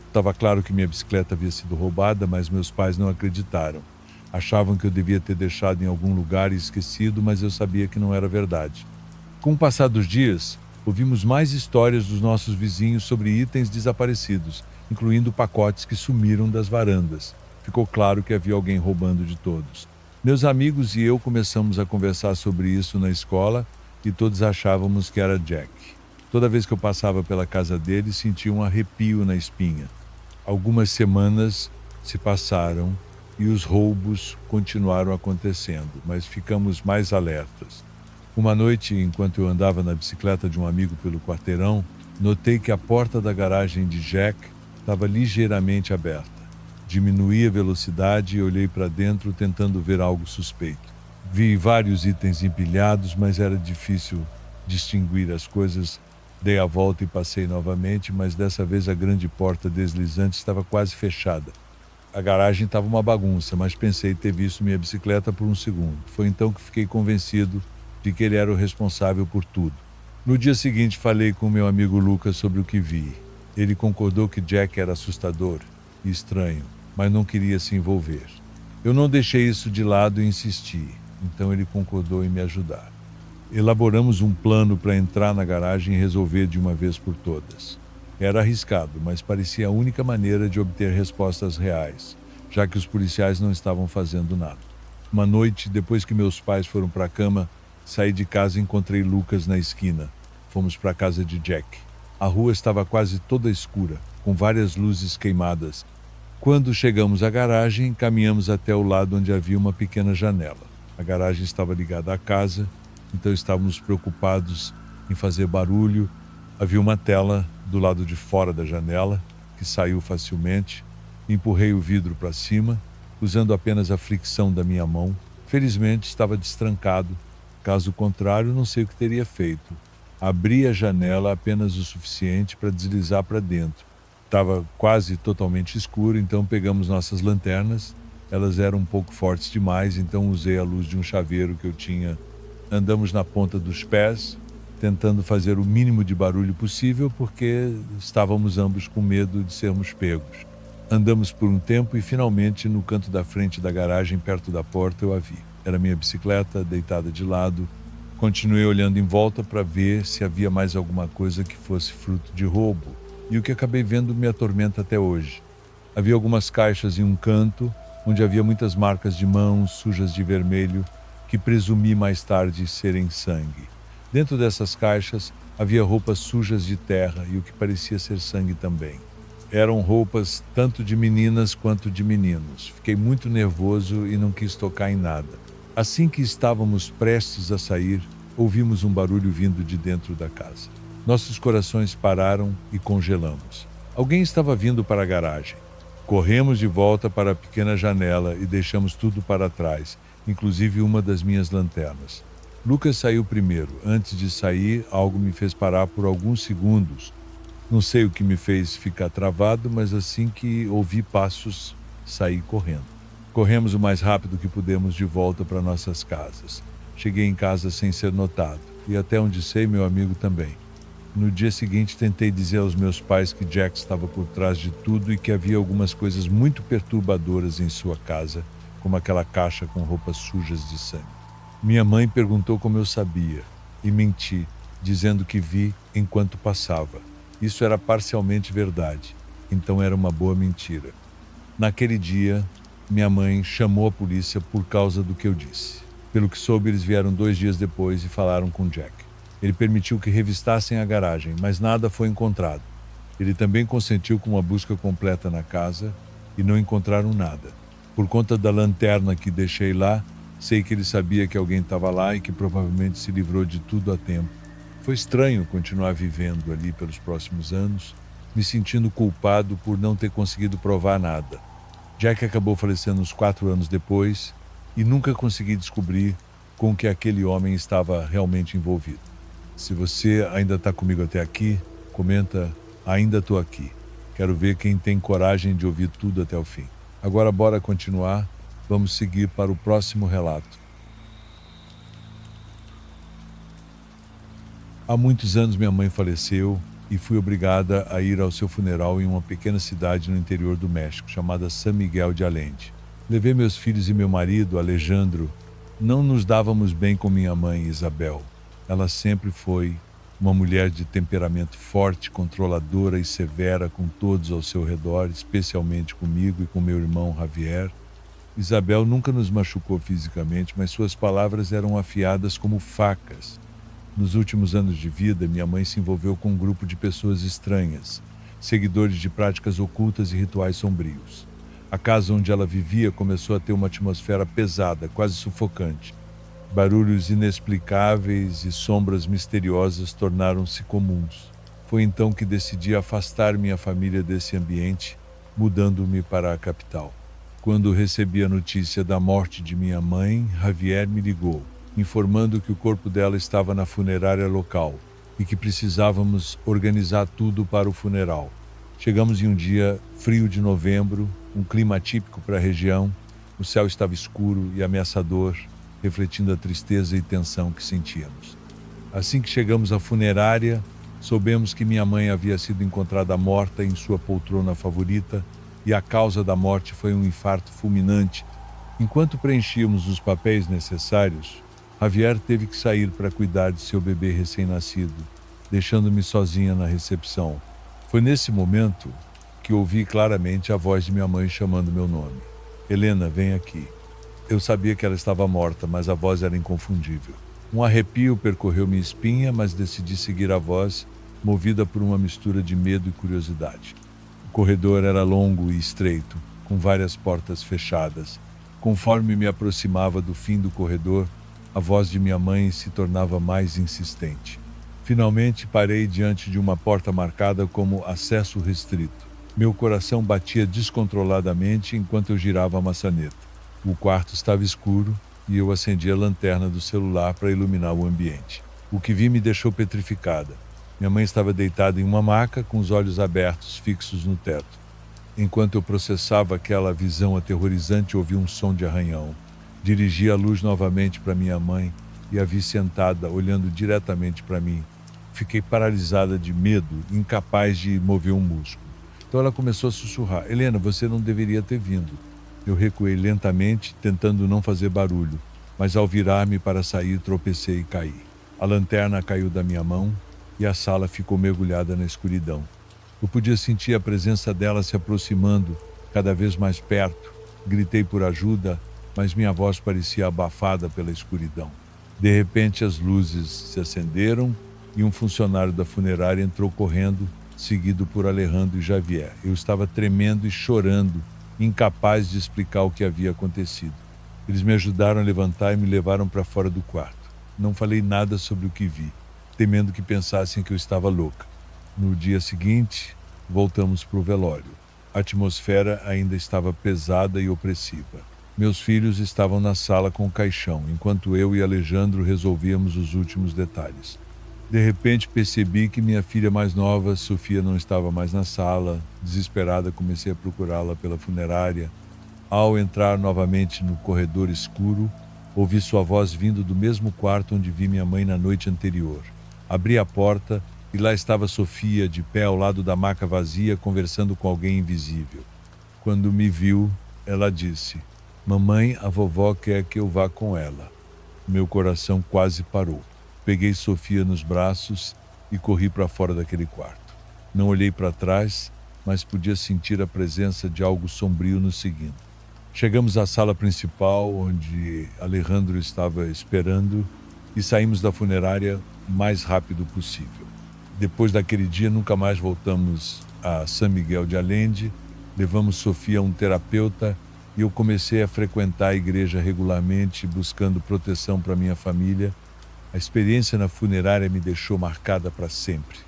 Estava claro que minha bicicleta havia sido roubada, mas meus pais não acreditaram. Achavam que eu devia ter deixado em algum lugar e esquecido, mas eu sabia que não era verdade. Com o passar dos dias, ouvimos mais histórias dos nossos vizinhos sobre itens desaparecidos, incluindo pacotes que sumiram das varandas. Ficou claro que havia alguém roubando de todos. Meus amigos e eu começamos a conversar sobre isso na escola e todos achávamos que era Jack. Toda vez que eu passava pela casa dele, sentia um arrepio na espinha. Algumas semanas se passaram e os roubos continuaram acontecendo, mas ficamos mais alertas. Uma noite, enquanto eu andava na bicicleta de um amigo pelo quarteirão, notei que a porta da garagem de Jack estava ligeiramente aberta. Diminuí a velocidade e olhei para dentro tentando ver algo suspeito. Vi vários itens empilhados, mas era difícil distinguir as coisas. Dei a volta e passei novamente, mas dessa vez a grande porta deslizante estava quase fechada. A garagem estava uma bagunça, mas pensei ter visto minha bicicleta por um segundo. Foi então que fiquei convencido de que ele era o responsável por tudo. No dia seguinte, falei com meu amigo Lucas sobre o que vi. Ele concordou que Jack era assustador e estranho, mas não queria se envolver. Eu não deixei isso de lado e insisti, então ele concordou em me ajudar. Elaboramos um plano para entrar na garagem e resolver de uma vez por todas. Era arriscado, mas parecia a única maneira de obter respostas reais, já que os policiais não estavam fazendo nada. Uma noite, depois que meus pais foram para a cama, saí de casa e encontrei Lucas na esquina. Fomos para a casa de Jack. A rua estava quase toda escura, com várias luzes queimadas. Quando chegamos à garagem, caminhamos até o lado onde havia uma pequena janela. A garagem estava ligada à casa, então estávamos preocupados em fazer barulho. Havia uma tela do lado de fora da janela, que saiu facilmente. Empurrei o vidro para cima, usando apenas a fricção da minha mão. Felizmente estava destrancado. Caso contrário, não sei o que teria feito. Abri a janela apenas o suficiente para deslizar para dentro. Estava quase totalmente escuro, então pegamos nossas lanternas. Elas eram um pouco fortes demais, então usei a luz de um chaveiro que eu tinha. Andamos na ponta dos pés, tentando fazer o mínimo de barulho possível, porque estávamos ambos com medo de sermos pegos. Andamos por um tempo e, finalmente, no canto da frente da garagem, perto da porta, eu a vi. Era minha bicicleta, deitada de lado. Continuei olhando em volta para ver se havia mais alguma coisa que fosse fruto de roubo. E o que acabei vendo me atormenta até hoje. Havia algumas caixas em um canto, onde havia muitas marcas de mãos sujas de vermelho, que presumi mais tarde serem sangue. Dentro dessas caixas havia roupas sujas de terra e o que parecia ser sangue também. Eram roupas tanto de meninas quanto de meninos. Fiquei muito nervoso e não quis tocar em nada. Assim que estávamos prestes a sair, ouvimos um barulho vindo de dentro da casa. Nossos corações pararam e congelamos. Alguém estava vindo para a garagem. Corremos de volta para a pequena janela e deixamos tudo para trás, inclusive uma das minhas lanternas. Lucas saiu primeiro. Antes de sair, algo me fez parar por alguns segundos. Não sei o que me fez ficar travado, mas assim que ouvi passos, saí correndo. Corremos o mais rápido que pudemos de volta para nossas casas. Cheguei em casa sem ser notado, e até onde sei, meu amigo também. No dia seguinte, tentei dizer aos meus pais que Jack estava por trás de tudo e que havia algumas coisas muito perturbadoras em sua casa, como aquela caixa com roupas sujas de sangue. Minha mãe perguntou como eu sabia, e menti, dizendo que vi enquanto passava. Isso era parcialmente verdade, então era uma boa mentira. Naquele dia, minha mãe chamou a polícia por causa do que eu disse. Pelo que soube, eles vieram 2 dias depois e falaram com Jack. Ele permitiu que revistassem a garagem, mas nada foi encontrado. Ele também consentiu com uma busca completa na casa e não encontraram nada. Por conta da lanterna que deixei lá, sei que ele sabia que alguém estava lá e que provavelmente se livrou de tudo a tempo. Foi estranho continuar vivendo ali pelos próximos anos, me sentindo culpado por não ter conseguido provar nada. Jack acabou falecendo uns 4 anos depois e nunca consegui descobrir com que aquele homem estava realmente envolvido. Se você ainda está comigo até aqui, comenta, ainda estou aqui. Quero ver quem tem coragem de ouvir tudo até o fim. Agora bora continuar, vamos seguir para o próximo relato. Há muitos anos minha mãe faleceu e fui obrigada a ir ao seu funeral em uma pequena cidade no interior do México, chamada San Miguel de Allende. Levei meus filhos e meu marido, Alejandro. Não nos dávamos bem com minha mãe, Isabel. Ela sempre foi uma mulher de temperamento forte, controladora e severa com todos ao seu redor, especialmente comigo e com meu irmão Javier. Isabel nunca nos machucou fisicamente, mas suas palavras eram afiadas como facas. Nos últimos anos de vida, minha mãe se envolveu com um grupo de pessoas estranhas, seguidores de práticas ocultas e rituais sombrios. A casa onde ela vivia começou a ter uma atmosfera pesada, quase sufocante. Barulhos inexplicáveis e sombras misteriosas tornaram-se comuns. Foi então que decidi afastar minha família desse ambiente, mudando-me para a capital. Quando recebi a notícia da morte de minha mãe, Javier me ligou, informando que o corpo dela estava na funerária local e que precisávamos organizar tudo para o funeral. Chegamos em um dia frio de novembro, um clima atípico para a região. O céu estava escuro e ameaçador, refletindo a tristeza e tensão que sentíamos. Assim que chegamos à funerária, soubemos que minha mãe havia sido encontrada morta em sua poltrona favorita e a causa da morte foi um infarto fulminante. Enquanto preenchíamos os papéis necessários, Javier teve que sair para cuidar de seu bebê recém-nascido, deixando-me sozinha na recepção. Foi nesse momento que ouvi claramente a voz de minha mãe chamando meu nome. Helena, vem aqui. Eu sabia que ela estava morta, mas a voz era inconfundível. Um arrepio percorreu minha espinha, mas decidi seguir a voz, movida por uma mistura de medo e curiosidade. O corredor era longo e estreito, com várias portas fechadas. Conforme me aproximava do fim do corredor, a voz de minha mãe se tornava mais insistente. Finalmente parei diante de uma porta marcada como acesso restrito. Meu coração batia descontroladamente enquanto eu girava a maçaneta. O quarto estava escuro e eu acendi a lanterna do celular para iluminar o ambiente. O que vi me deixou petrificada. Minha mãe estava deitada em uma maca, com os olhos abertos, fixos no teto. Enquanto eu processava aquela visão aterrorizante, ouvi um som de arranhão. Dirigi a luz novamente para minha mãe e a vi sentada, olhando diretamente para mim. Fiquei paralisada de medo, incapaz de mover um músculo. Então ela começou a sussurrar: Helena, você não deveria ter vindo. Eu recuei lentamente, tentando não fazer barulho, mas ao virar-me para sair, tropecei e caí. A lanterna caiu da minha mão e a sala ficou mergulhada na escuridão. Eu podia sentir a presença dela se aproximando, cada vez mais perto. Gritei por ajuda, mas minha voz parecia abafada pela escuridão. De repente, as luzes se acenderam e um funcionário da funerária entrou correndo, seguido por Alejandro e Javier. Eu estava tremendo e chorando, incapaz de explicar o que havia acontecido. Eles me ajudaram a levantar e me levaram para fora do quarto. Não falei nada sobre o que vi, temendo que pensassem que eu estava louca. No dia seguinte, voltamos para o velório. A atmosfera ainda estava pesada e opressiva. Meus filhos estavam na sala com o caixão, enquanto eu e Alejandro resolvíamos os últimos detalhes. De repente percebi que minha filha mais nova, Sofia, não estava mais na sala. Desesperada, comecei a procurá-la pela funerária. Ao entrar novamente no corredor escuro, ouvi sua voz vindo do mesmo quarto onde vi minha mãe na noite anterior. Abri a porta e lá estava Sofia, de pé ao lado da maca vazia, conversando com alguém invisível. Quando me viu, ela disse: Mamãe, a vovó quer que eu vá com ela. Meu coração quase parou. Peguei Sofia nos braços e corri para fora daquele quarto. Não olhei para trás, mas podia sentir a presença de algo sombrio nos seguindo. Chegamos à sala principal, onde Alejandro estava esperando, e saímos da funerária o mais rápido possível. Depois daquele dia, nunca mais voltamos a San Miguel de Allende. Levamos Sofia a um terapeuta e eu comecei a frequentar a igreja regularmente, buscando proteção para minha família. A experiência na funerária me deixou marcada para sempre.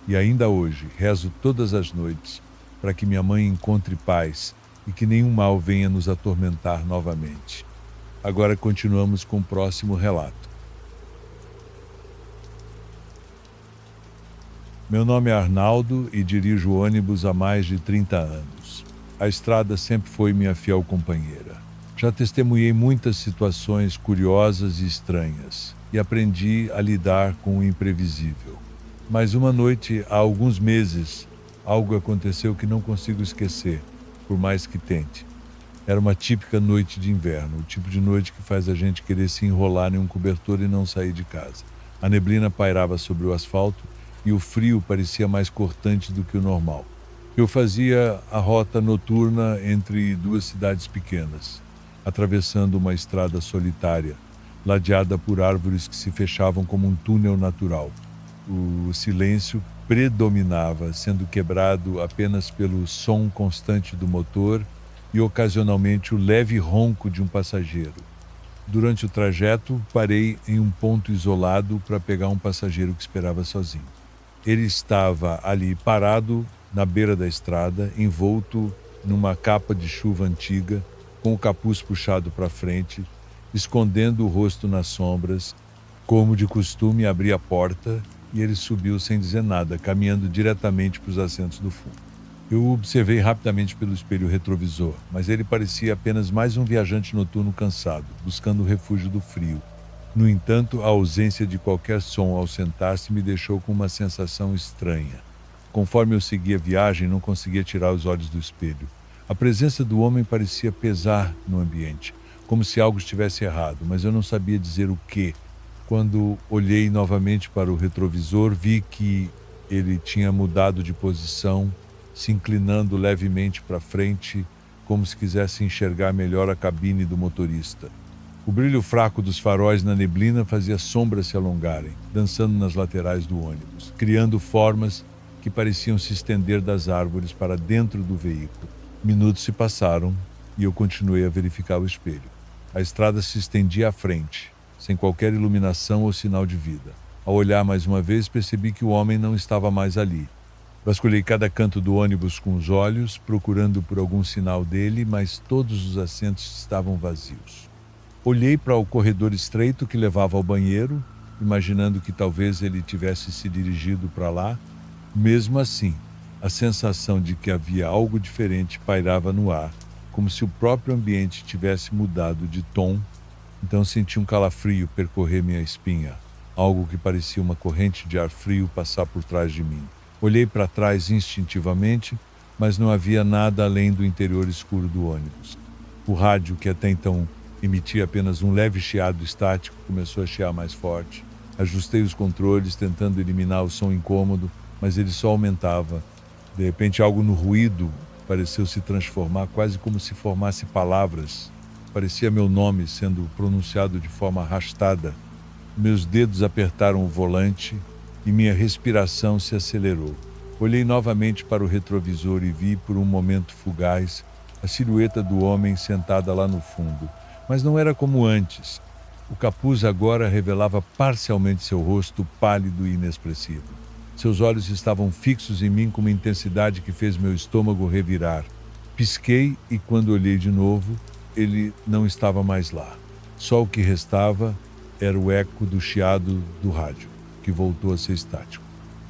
E ainda hoje, rezo todas as noites para que minha mãe encontre paz e que nenhum mal venha nos atormentar novamente. Agora continuamos com o próximo relato. Meu nome é Arnaldo e dirijo ônibus há mais de 30 anos. A estrada sempre foi minha fiel companheira. Já testemunhei muitas situações curiosas e estranhas e aprendi a lidar com o imprevisível. Mas uma noite, há alguns meses, algo aconteceu que não consigo esquecer, por mais que tente. Era uma típica noite de inverno, o tipo de noite que faz a gente querer se enrolar em um cobertor e não sair de casa. A neblina pairava sobre o asfalto e o frio parecia mais cortante do que o normal. Eu fazia a rota noturna entre duas cidades pequenas, atravessando uma estrada solitária, ladeada por árvores que se fechavam como um túnel natural. O silêncio predominava, sendo quebrado apenas pelo som constante do motor e ocasionalmente o leve ronco de um passageiro. Durante o trajeto, parei em um ponto isolado para pegar um passageiro que esperava sozinho. Ele estava ali parado na beira da estrada, envolto numa capa de chuva antiga, com o capuz puxado para frente, escondendo o rosto nas sombras. Como de costume, abri a porta e ele subiu sem dizer nada, caminhando diretamente para os assentos do fundo. Eu o observei rapidamente pelo espelho retrovisor, mas ele parecia apenas mais um viajante noturno cansado, buscando o refúgio do frio. No entanto, a ausência de qualquer som ao sentar-se me deixou com uma sensação estranha. Conforme eu seguia a viagem, não conseguia tirar os olhos do espelho. A presença do homem parecia pesar no ambiente, como se algo estivesse errado, mas eu não sabia dizer o quê. Quando olhei novamente para o retrovisor, vi que ele tinha mudado de posição, se inclinando levemente para frente, como se quisesse enxergar melhor a cabine do motorista. O brilho fraco dos faróis na neblina fazia sombras se alongarem, dançando nas laterais do ônibus, criando formas que pareciam se estender das árvores para dentro do veículo. Minutos se passaram e eu continuei a verificar o espelho. A estrada se estendia à frente, sem qualquer iluminação ou sinal de vida. Ao olhar mais uma vez, percebi que o homem não estava mais ali. Vasculhei cada canto do ônibus com os olhos, procurando por algum sinal dele, mas todos os assentos estavam vazios. Olhei para o corredor estreito que levava ao banheiro, imaginando que talvez ele tivesse se dirigido para lá. Mesmo assim, a sensação de que havia algo diferente pairava no ar, como se o próprio ambiente tivesse mudado de tom. Então senti um calafrio percorrer minha espinha, algo que parecia uma corrente de ar frio passar por trás de mim. Olhei para trás instintivamente, mas não havia nada além do interior escuro do ônibus. O rádio, que até então emitia apenas um leve chiado estático, começou a chiar mais forte. Ajustei os controles, tentando eliminar o som incômodo, mas ele só aumentava. De repente, algo no ruído pareceu se transformar, quase como se formasse palavras. Parecia meu nome sendo pronunciado de forma arrastada. Meus dedos apertaram o volante e minha respiração se acelerou. Olhei novamente para o retrovisor e vi, por um momento fugaz, a silhueta do homem sentada lá no fundo. Mas não era como antes. O capuz agora revelava parcialmente seu rosto pálido e inexpressivo. Seus olhos estavam fixos em mim com uma intensidade que fez meu estômago revirar. Pisquei e, quando olhei de novo, ele não estava mais lá. Só o que restava era o eco do chiado do rádio, que voltou a ser estático.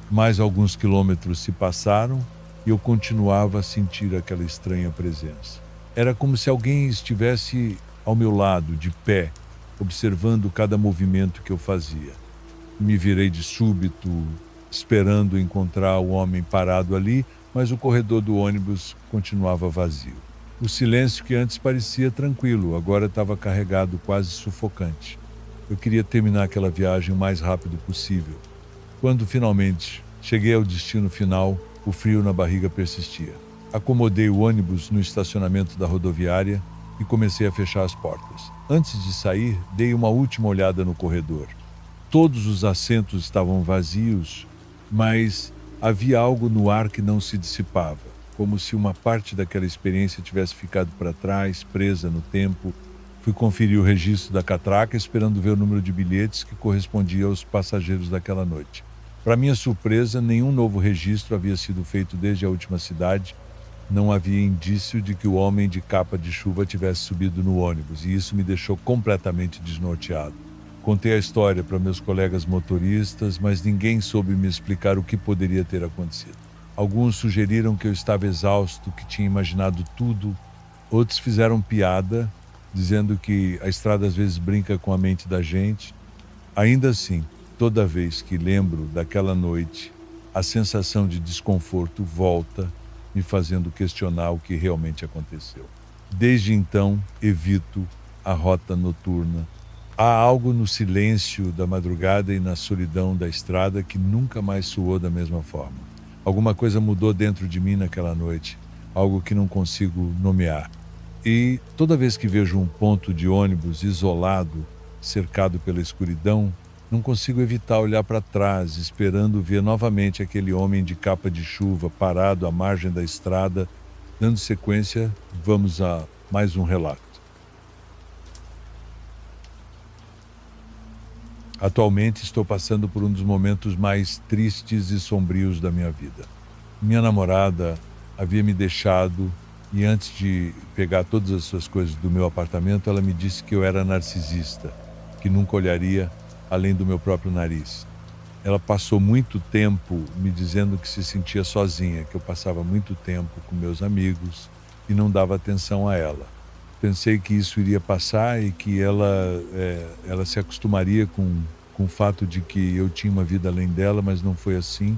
Mais alguns quilômetros se passaram e eu continuava a sentir aquela estranha presença. Era como se alguém estivesse ao meu lado, de pé, observando cada movimento que eu fazia. Me virei de súbito, esperando encontrar o homem parado ali, mas o corredor do ônibus continuava vazio. O silêncio, que antes parecia tranquilo, agora estava carregado, quase sufocante. Eu queria terminar aquela viagem o mais rápido possível. Quando finalmente cheguei ao destino final, o frio na barriga persistia. Acomodei o ônibus no estacionamento da rodoviária e comecei a fechar as portas. Antes de sair, dei uma última olhada no corredor. Todos os assentos estavam vazios, mas havia algo no ar que não se dissipava, como se uma parte daquela experiência tivesse ficado para trás, presa no tempo. Fui conferir o registro da catraca, esperando ver o número de bilhetes que correspondia aos passageiros daquela noite. Para minha surpresa, nenhum novo registro havia sido feito desde a última cidade. Não havia indício de que o homem de capa de chuva tivesse subido no ônibus, e isso me deixou completamente desnorteado. Contei a história para meus colegas motoristas, mas ninguém soube me explicar o que poderia ter acontecido. Alguns sugeriram que eu estava exausto, que tinha imaginado tudo. Outros fizeram piada, dizendo que a estrada às vezes brinca com a mente da gente. Ainda assim, toda vez que lembro daquela noite, a sensação de desconforto volta, me fazendo questionar o que realmente aconteceu. Desde então, evito a rota noturna. Há algo no silêncio da madrugada e na solidão da estrada que nunca mais soou da mesma forma. Alguma coisa mudou dentro de mim naquela noite, algo que não consigo nomear. E toda vez que vejo um ponto de ônibus isolado, cercado pela escuridão, não consigo evitar olhar para trás, esperando ver novamente aquele homem de capa de chuva parado à margem da estrada. Dando sequência, vamos a mais um relato. Atualmente estou passando por um dos momentos mais tristes e sombrios da minha vida. Minha namorada havia me deixado e, antes de pegar todas as suas coisas do meu apartamento, ela me disse que eu era narcisista, que nunca olharia além do meu próprio nariz. Ela passou muito tempo me dizendo que se sentia sozinha, que eu passava muito tempo com meus amigos e não dava atenção a ela. Pensei que isso iria passar e que ela se acostumaria com o fato de que eu tinha uma vida além dela, mas não foi assim.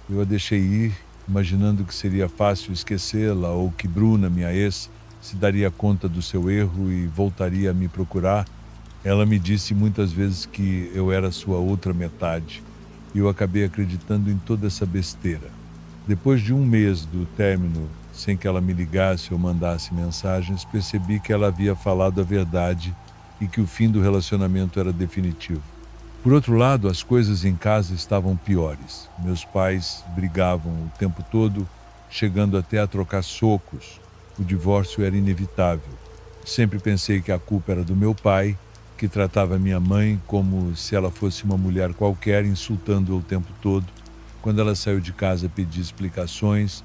Eu a deixei ir, imaginando que seria fácil esquecê-la ou que Bruna, minha ex, se daria conta do seu erro e voltaria a me procurar. Ela me disse muitas vezes que eu era sua outra metade e eu acabei acreditando em toda essa besteira. Depois de um mês do término, sem que ela me ligasse ou mandasse mensagens, percebi que ela havia falado a verdade e que o fim do relacionamento era definitivo. Por outro lado, as coisas em casa estavam piores. Meus pais brigavam o tempo todo, chegando até a trocar socos. O divórcio era inevitável. Sempre pensei que a culpa era do meu pai, que tratava minha mãe como se ela fosse uma mulher qualquer, insultando-a o tempo todo. Quando ela saiu de casa, pedi explicações.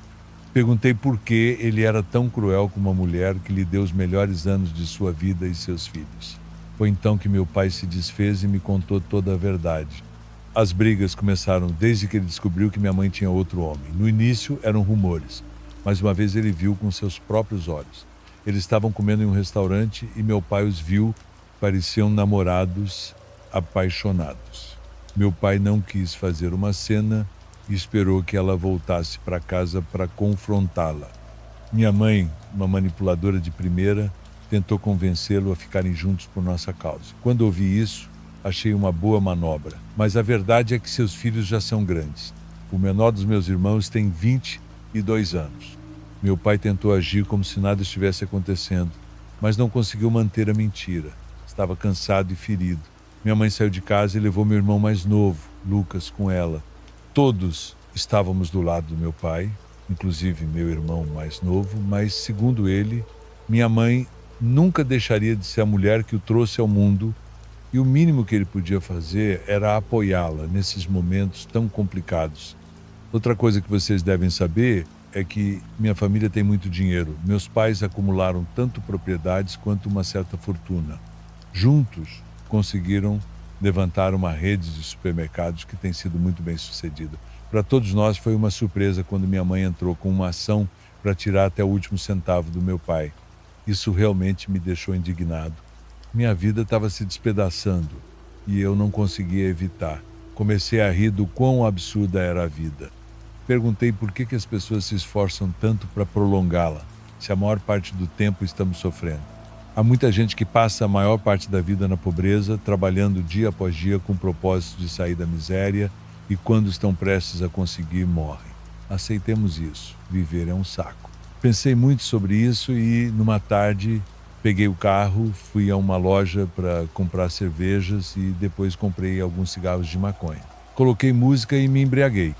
Perguntei por que ele era tão cruel com uma mulher que lhe deu os melhores anos de sua vida e seus filhos. Foi então que meu pai se desfez e me contou toda a verdade. As brigas começaram desde que ele descobriu que minha mãe tinha outro homem. No início eram rumores, mas uma vez ele viu com seus próprios olhos. Eles estavam comendo em um restaurante e meu pai os viu, pareciam namorados apaixonados. Meu pai não quis fazer uma cena e esperou que ela voltasse para casa para confrontá-la. Minha mãe, uma manipuladora de primeira, tentou convencê-lo a ficarem juntos por nossa causa. Quando ouvi isso, achei uma boa manobra. Mas a verdade é que seus filhos já são grandes. O menor dos meus irmãos tem 22 anos. Meu pai tentou agir como se nada estivesse acontecendo, mas não conseguiu manter a mentira. Estava cansado e ferido. Minha mãe saiu de casa e levou meu irmão mais novo, Lucas, com ela. Todos estávamos do lado do meu pai, inclusive meu irmão mais novo, mas, segundo ele, minha mãe nunca deixaria de ser a mulher que o trouxe ao mundo e o mínimo que ele podia fazer era apoiá-la nesses momentos tão complicados. Outra coisa que vocês devem saber é que minha família tem muito dinheiro. Meus pais acumularam tanto propriedades quanto uma certa fortuna. Juntos, conseguiram levantar uma rede de supermercados que tem sido muito bem sucedida. Para todos nós foi uma surpresa quando minha mãe entrou com uma ação para tirar até o último centavo do meu pai. Isso realmente me deixou indignado. Minha vida estava se despedaçando e eu não conseguia evitar. Comecei a rir do quão absurda era a vida. Perguntei por que as pessoas se esforçam tanto para prolongá-la, se a maior parte do tempo estamos sofrendo. Há muita gente que passa a maior parte da vida na pobreza, trabalhando dia após dia com o propósito de sair da miséria e quando estão prestes a conseguir, morrem. Aceitemos isso. Viver é um saco. Pensei muito sobre isso e, numa tarde, peguei o carro, fui a uma loja para comprar cervejas e depois comprei alguns cigarros de maconha. Coloquei música e me embriaguei.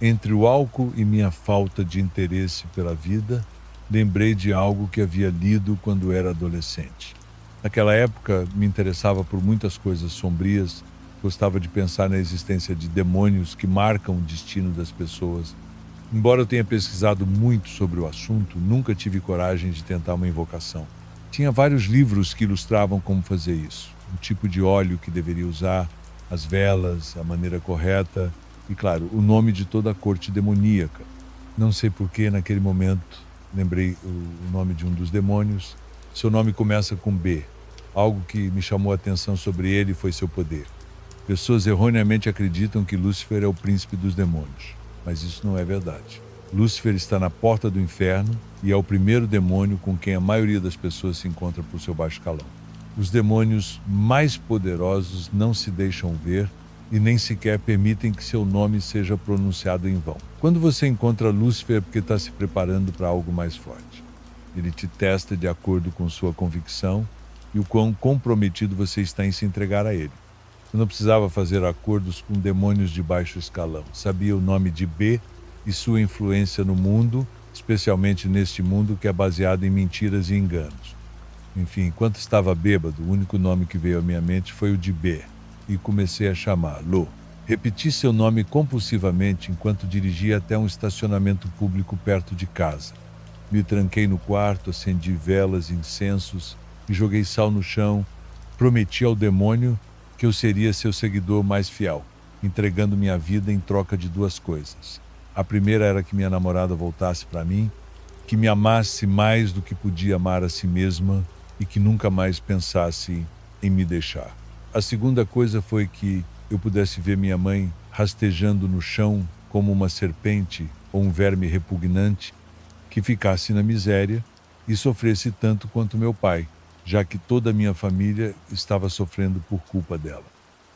Entre o álcool e minha falta de interesse pela vida, lembrei de algo que havia lido quando era adolescente. Naquela época, me interessava por muitas coisas sombrias, gostava de pensar na existência de demônios que marcam o destino das pessoas. Embora eu tenha pesquisado muito sobre o assunto, nunca tive coragem de tentar uma invocação. Tinha vários livros que ilustravam como fazer isso, o tipo de óleo que deveria usar, as velas, a maneira correta e, claro, o nome de toda a corte demoníaca. Não sei por que, naquele momento, lembrei o nome de um dos demônios. Seu nome começa com B. Algo que me chamou a atenção sobre ele foi seu poder. Pessoas erroneamente acreditam que Lúcifer é o príncipe dos demônios, mas isso não é verdade. Lúcifer está na porta do inferno e é o primeiro demônio com quem a maioria das pessoas se encontra por seu baixo calão. Os demônios mais poderosos não se deixam ver e nem sequer permitem que seu nome seja pronunciado em vão. Quando você encontra Lúcifer é porque está se preparando para algo mais forte. Ele te testa de acordo com sua convicção e o quão comprometido você está em se entregar a ele. Eu não precisava fazer acordos com demônios de baixo escalão. Sabia o nome de B e sua influência no mundo, especialmente neste mundo que é baseado em mentiras e enganos. Enfim, enquanto estava bêbado, o único nome que veio à minha mente foi o de B. E comecei a chamá-lo. Repeti seu nome compulsivamente enquanto dirigia até um estacionamento público perto de casa. Me tranquei no quarto, acendi velas e incensos e joguei sal no chão. Prometi ao demônio que eu seria seu seguidor mais fiel, entregando minha vida em troca de duas coisas. A primeira era que minha namorada voltasse para mim, que me amasse mais do que podia amar a si mesma e que nunca mais pensasse em me deixar. A segunda coisa foi que eu pudesse ver minha mãe rastejando no chão como uma serpente ou um verme repugnante que ficasse na miséria e sofresse tanto quanto meu pai, já que toda a minha família estava sofrendo por culpa dela.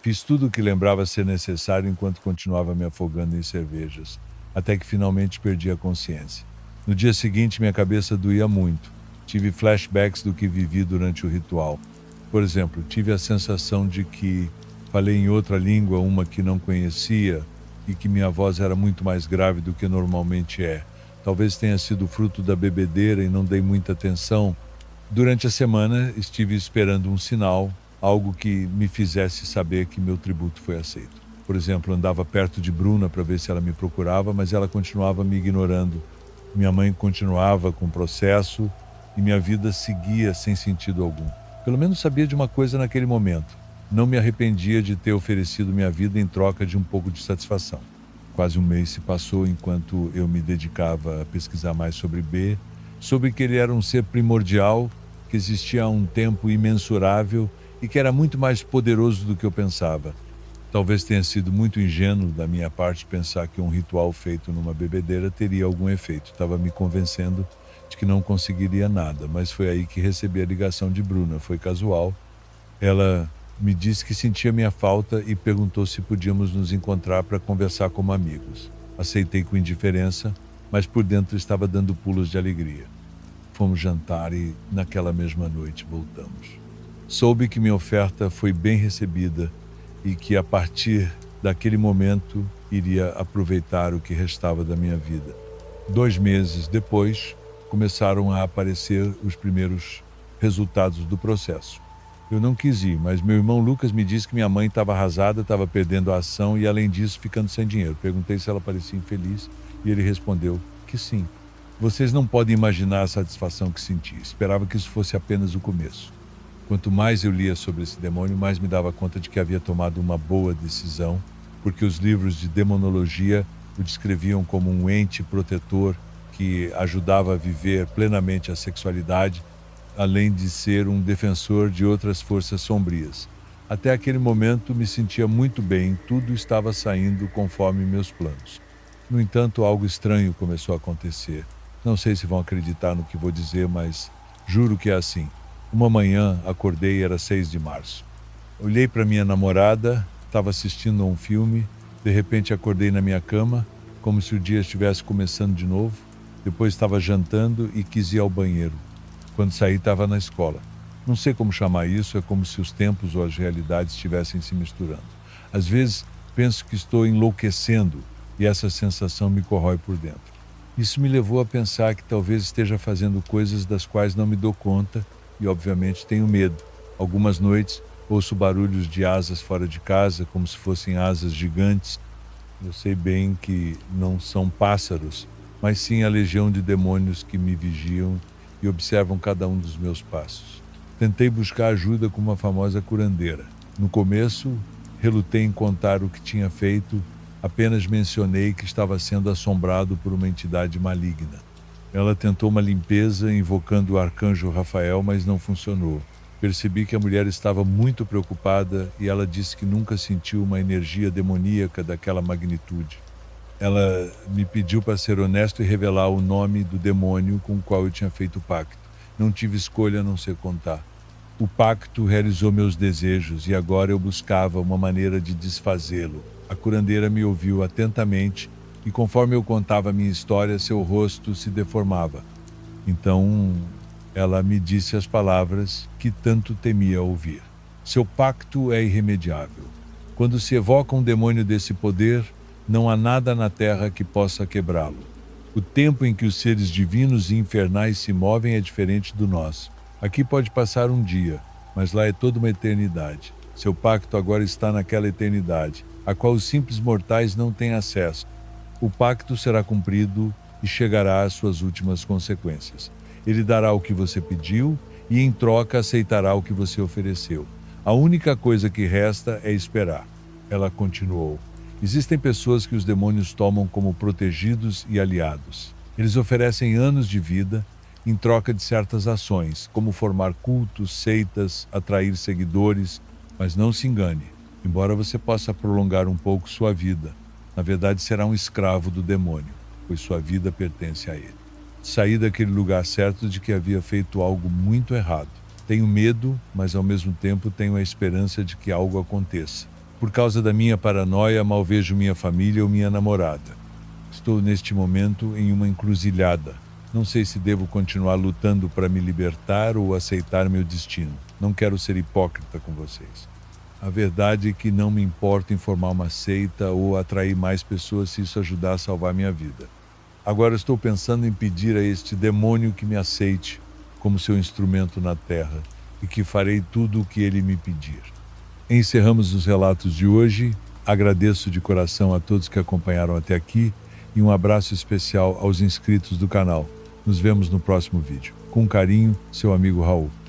Fiz tudo o que lembrava ser necessário enquanto continuava me afogando em cervejas, até que finalmente perdi a consciência. No dia seguinte, minha cabeça doía muito. Tive flashbacks do que vivi durante o ritual. Por exemplo, tive a sensação de que falei em outra língua, uma que não conhecia, e que minha voz era muito mais grave do que normalmente é. Talvez tenha sido fruto da bebedeira e não dei muita atenção. Durante a semana, estive esperando um sinal, algo que me fizesse saber que meu tributo foi aceito. Por exemplo, andava perto de Bruna para ver se ela me procurava, mas ela continuava me ignorando. Minha mãe continuava com o processo e minha vida seguia sem sentido algum. Pelo menos sabia de uma coisa naquele momento. Não me arrependia de ter oferecido minha vida em troca de um pouco de satisfação. Quase um mês se passou enquanto eu me dedicava a pesquisar mais sobre B, soube que ele era um ser primordial, que existia há um tempo imensurável e que era muito mais poderoso do que eu pensava. Talvez tenha sido muito ingênuo da minha parte pensar que um ritual feito numa bebedeira teria algum efeito. Estava me convencendo de que não conseguiria nada, mas foi aí que recebi a ligação de Bruna. Foi casual. Ela me disse que sentia minha falta e perguntou se podíamos nos encontrar para conversar como amigos. Aceitei com indiferença, mas por dentro estava dando pulos de alegria. Fomos jantar e, naquela mesma noite, voltamos. Soube que minha oferta foi bem recebida e que, a partir daquele momento, iria aproveitar o que restava da minha vida. 2 meses depois, começaram a aparecer os primeiros resultados do processo. Eu não quis ir, mas meu irmão Lucas me disse que minha mãe estava arrasada, estava perdendo a ação e, além disso, ficando sem dinheiro. Perguntei se ela parecia infeliz e ele respondeu que sim. Vocês não podem imaginar a satisfação que senti. Esperava que isso fosse apenas o começo. Quanto mais eu lia sobre esse demônio, mais me dava conta de que havia tomado uma boa decisão, porque os livros de demonologia o descreviam como um ente protetor que ajudava a viver plenamente a sexualidade, além de ser um defensor de outras forças sombrias. Até aquele momento me sentia muito bem, tudo estava saindo conforme meus planos. No entanto, algo estranho começou a acontecer. Não sei se vão acreditar no que vou dizer, mas juro que é assim. Uma manhã, acordei e era 6 de março. Olhei para minha namorada, estava assistindo a um filme, de repente acordei na minha cama, como se o dia estivesse começando de novo. Depois estava jantando e quis ir ao banheiro. Quando saí, estava na escola. Não sei como chamar isso, é como se os tempos ou as realidades estivessem se misturando. Às vezes, penso que estou enlouquecendo e essa sensação me corrói por dentro. Isso me levou a pensar que talvez esteja fazendo coisas das quais não me dou conta e, obviamente, tenho medo. Algumas noites, ouço barulhos de asas fora de casa, como se fossem asas gigantes. Eu sei bem que não são pássaros, mas sim a legião de demônios que me vigiam e observam cada um dos meus passos. Tentei buscar ajuda com uma famosa curandeira. No começo, relutei em contar o que tinha feito, apenas mencionei que estava sendo assombrado por uma entidade maligna. Ela tentou uma limpeza invocando o arcanjo Rafael, mas não funcionou. Percebi que a mulher estava muito preocupada e ela disse que nunca sentiu uma energia demoníaca daquela magnitude. Ela me pediu para ser honesto e revelar o nome do demônio com o qual eu tinha feito o pacto. Não tive escolha a não ser contar. O pacto realizou meus desejos e agora eu buscava uma maneira de desfazê-lo. A curandeira me ouviu atentamente e, conforme eu contava a minha história, seu rosto se deformava. Então, ela me disse as palavras que tanto temia ouvir. Seu pacto é irremediável. Quando se evoca um demônio desse poder, não há nada na terra que possa quebrá-lo. O tempo em que os seres divinos e infernais se movem é diferente do nosso. Aqui pode passar um dia, mas lá é toda uma eternidade. Seu pacto agora está naquela eternidade, a qual os simples mortais não têm acesso. O pacto será cumprido e chegará às suas últimas consequências. Ele dará o que você pediu e, em troca, aceitará o que você ofereceu. A única coisa que resta é esperar. Ela continuou. Existem pessoas que os demônios tomam como protegidos e aliados. Eles oferecem anos de vida, em troca de certas ações, como formar cultos, seitas, atrair seguidores. Mas não se engane, embora você possa prolongar um pouco sua vida, na verdade será um escravo do demônio, pois sua vida pertence a ele. Saí daquele lugar certo de que havia feito algo muito errado. Tenho medo, mas ao mesmo tempo tenho a esperança de que algo aconteça. Por causa da minha paranoia, mal vejo minha família ou minha namorada. Estou neste momento em uma encruzilhada. Não sei se devo continuar lutando para me libertar ou aceitar meu destino. Não quero ser hipócrita com vocês. A verdade é que não me importa em formar uma seita ou atrair mais pessoas se isso ajudar a salvar minha vida. Agora estou pensando em pedir a este demônio que me aceite como seu instrumento na terra e que farei tudo o que ele me pedir. Encerramos os relatos de hoje. Agradeço de coração a todos que acompanharam até aqui e um abraço especial aos inscritos do canal. Nos vemos no próximo vídeo. Com carinho, seu amigo Raul.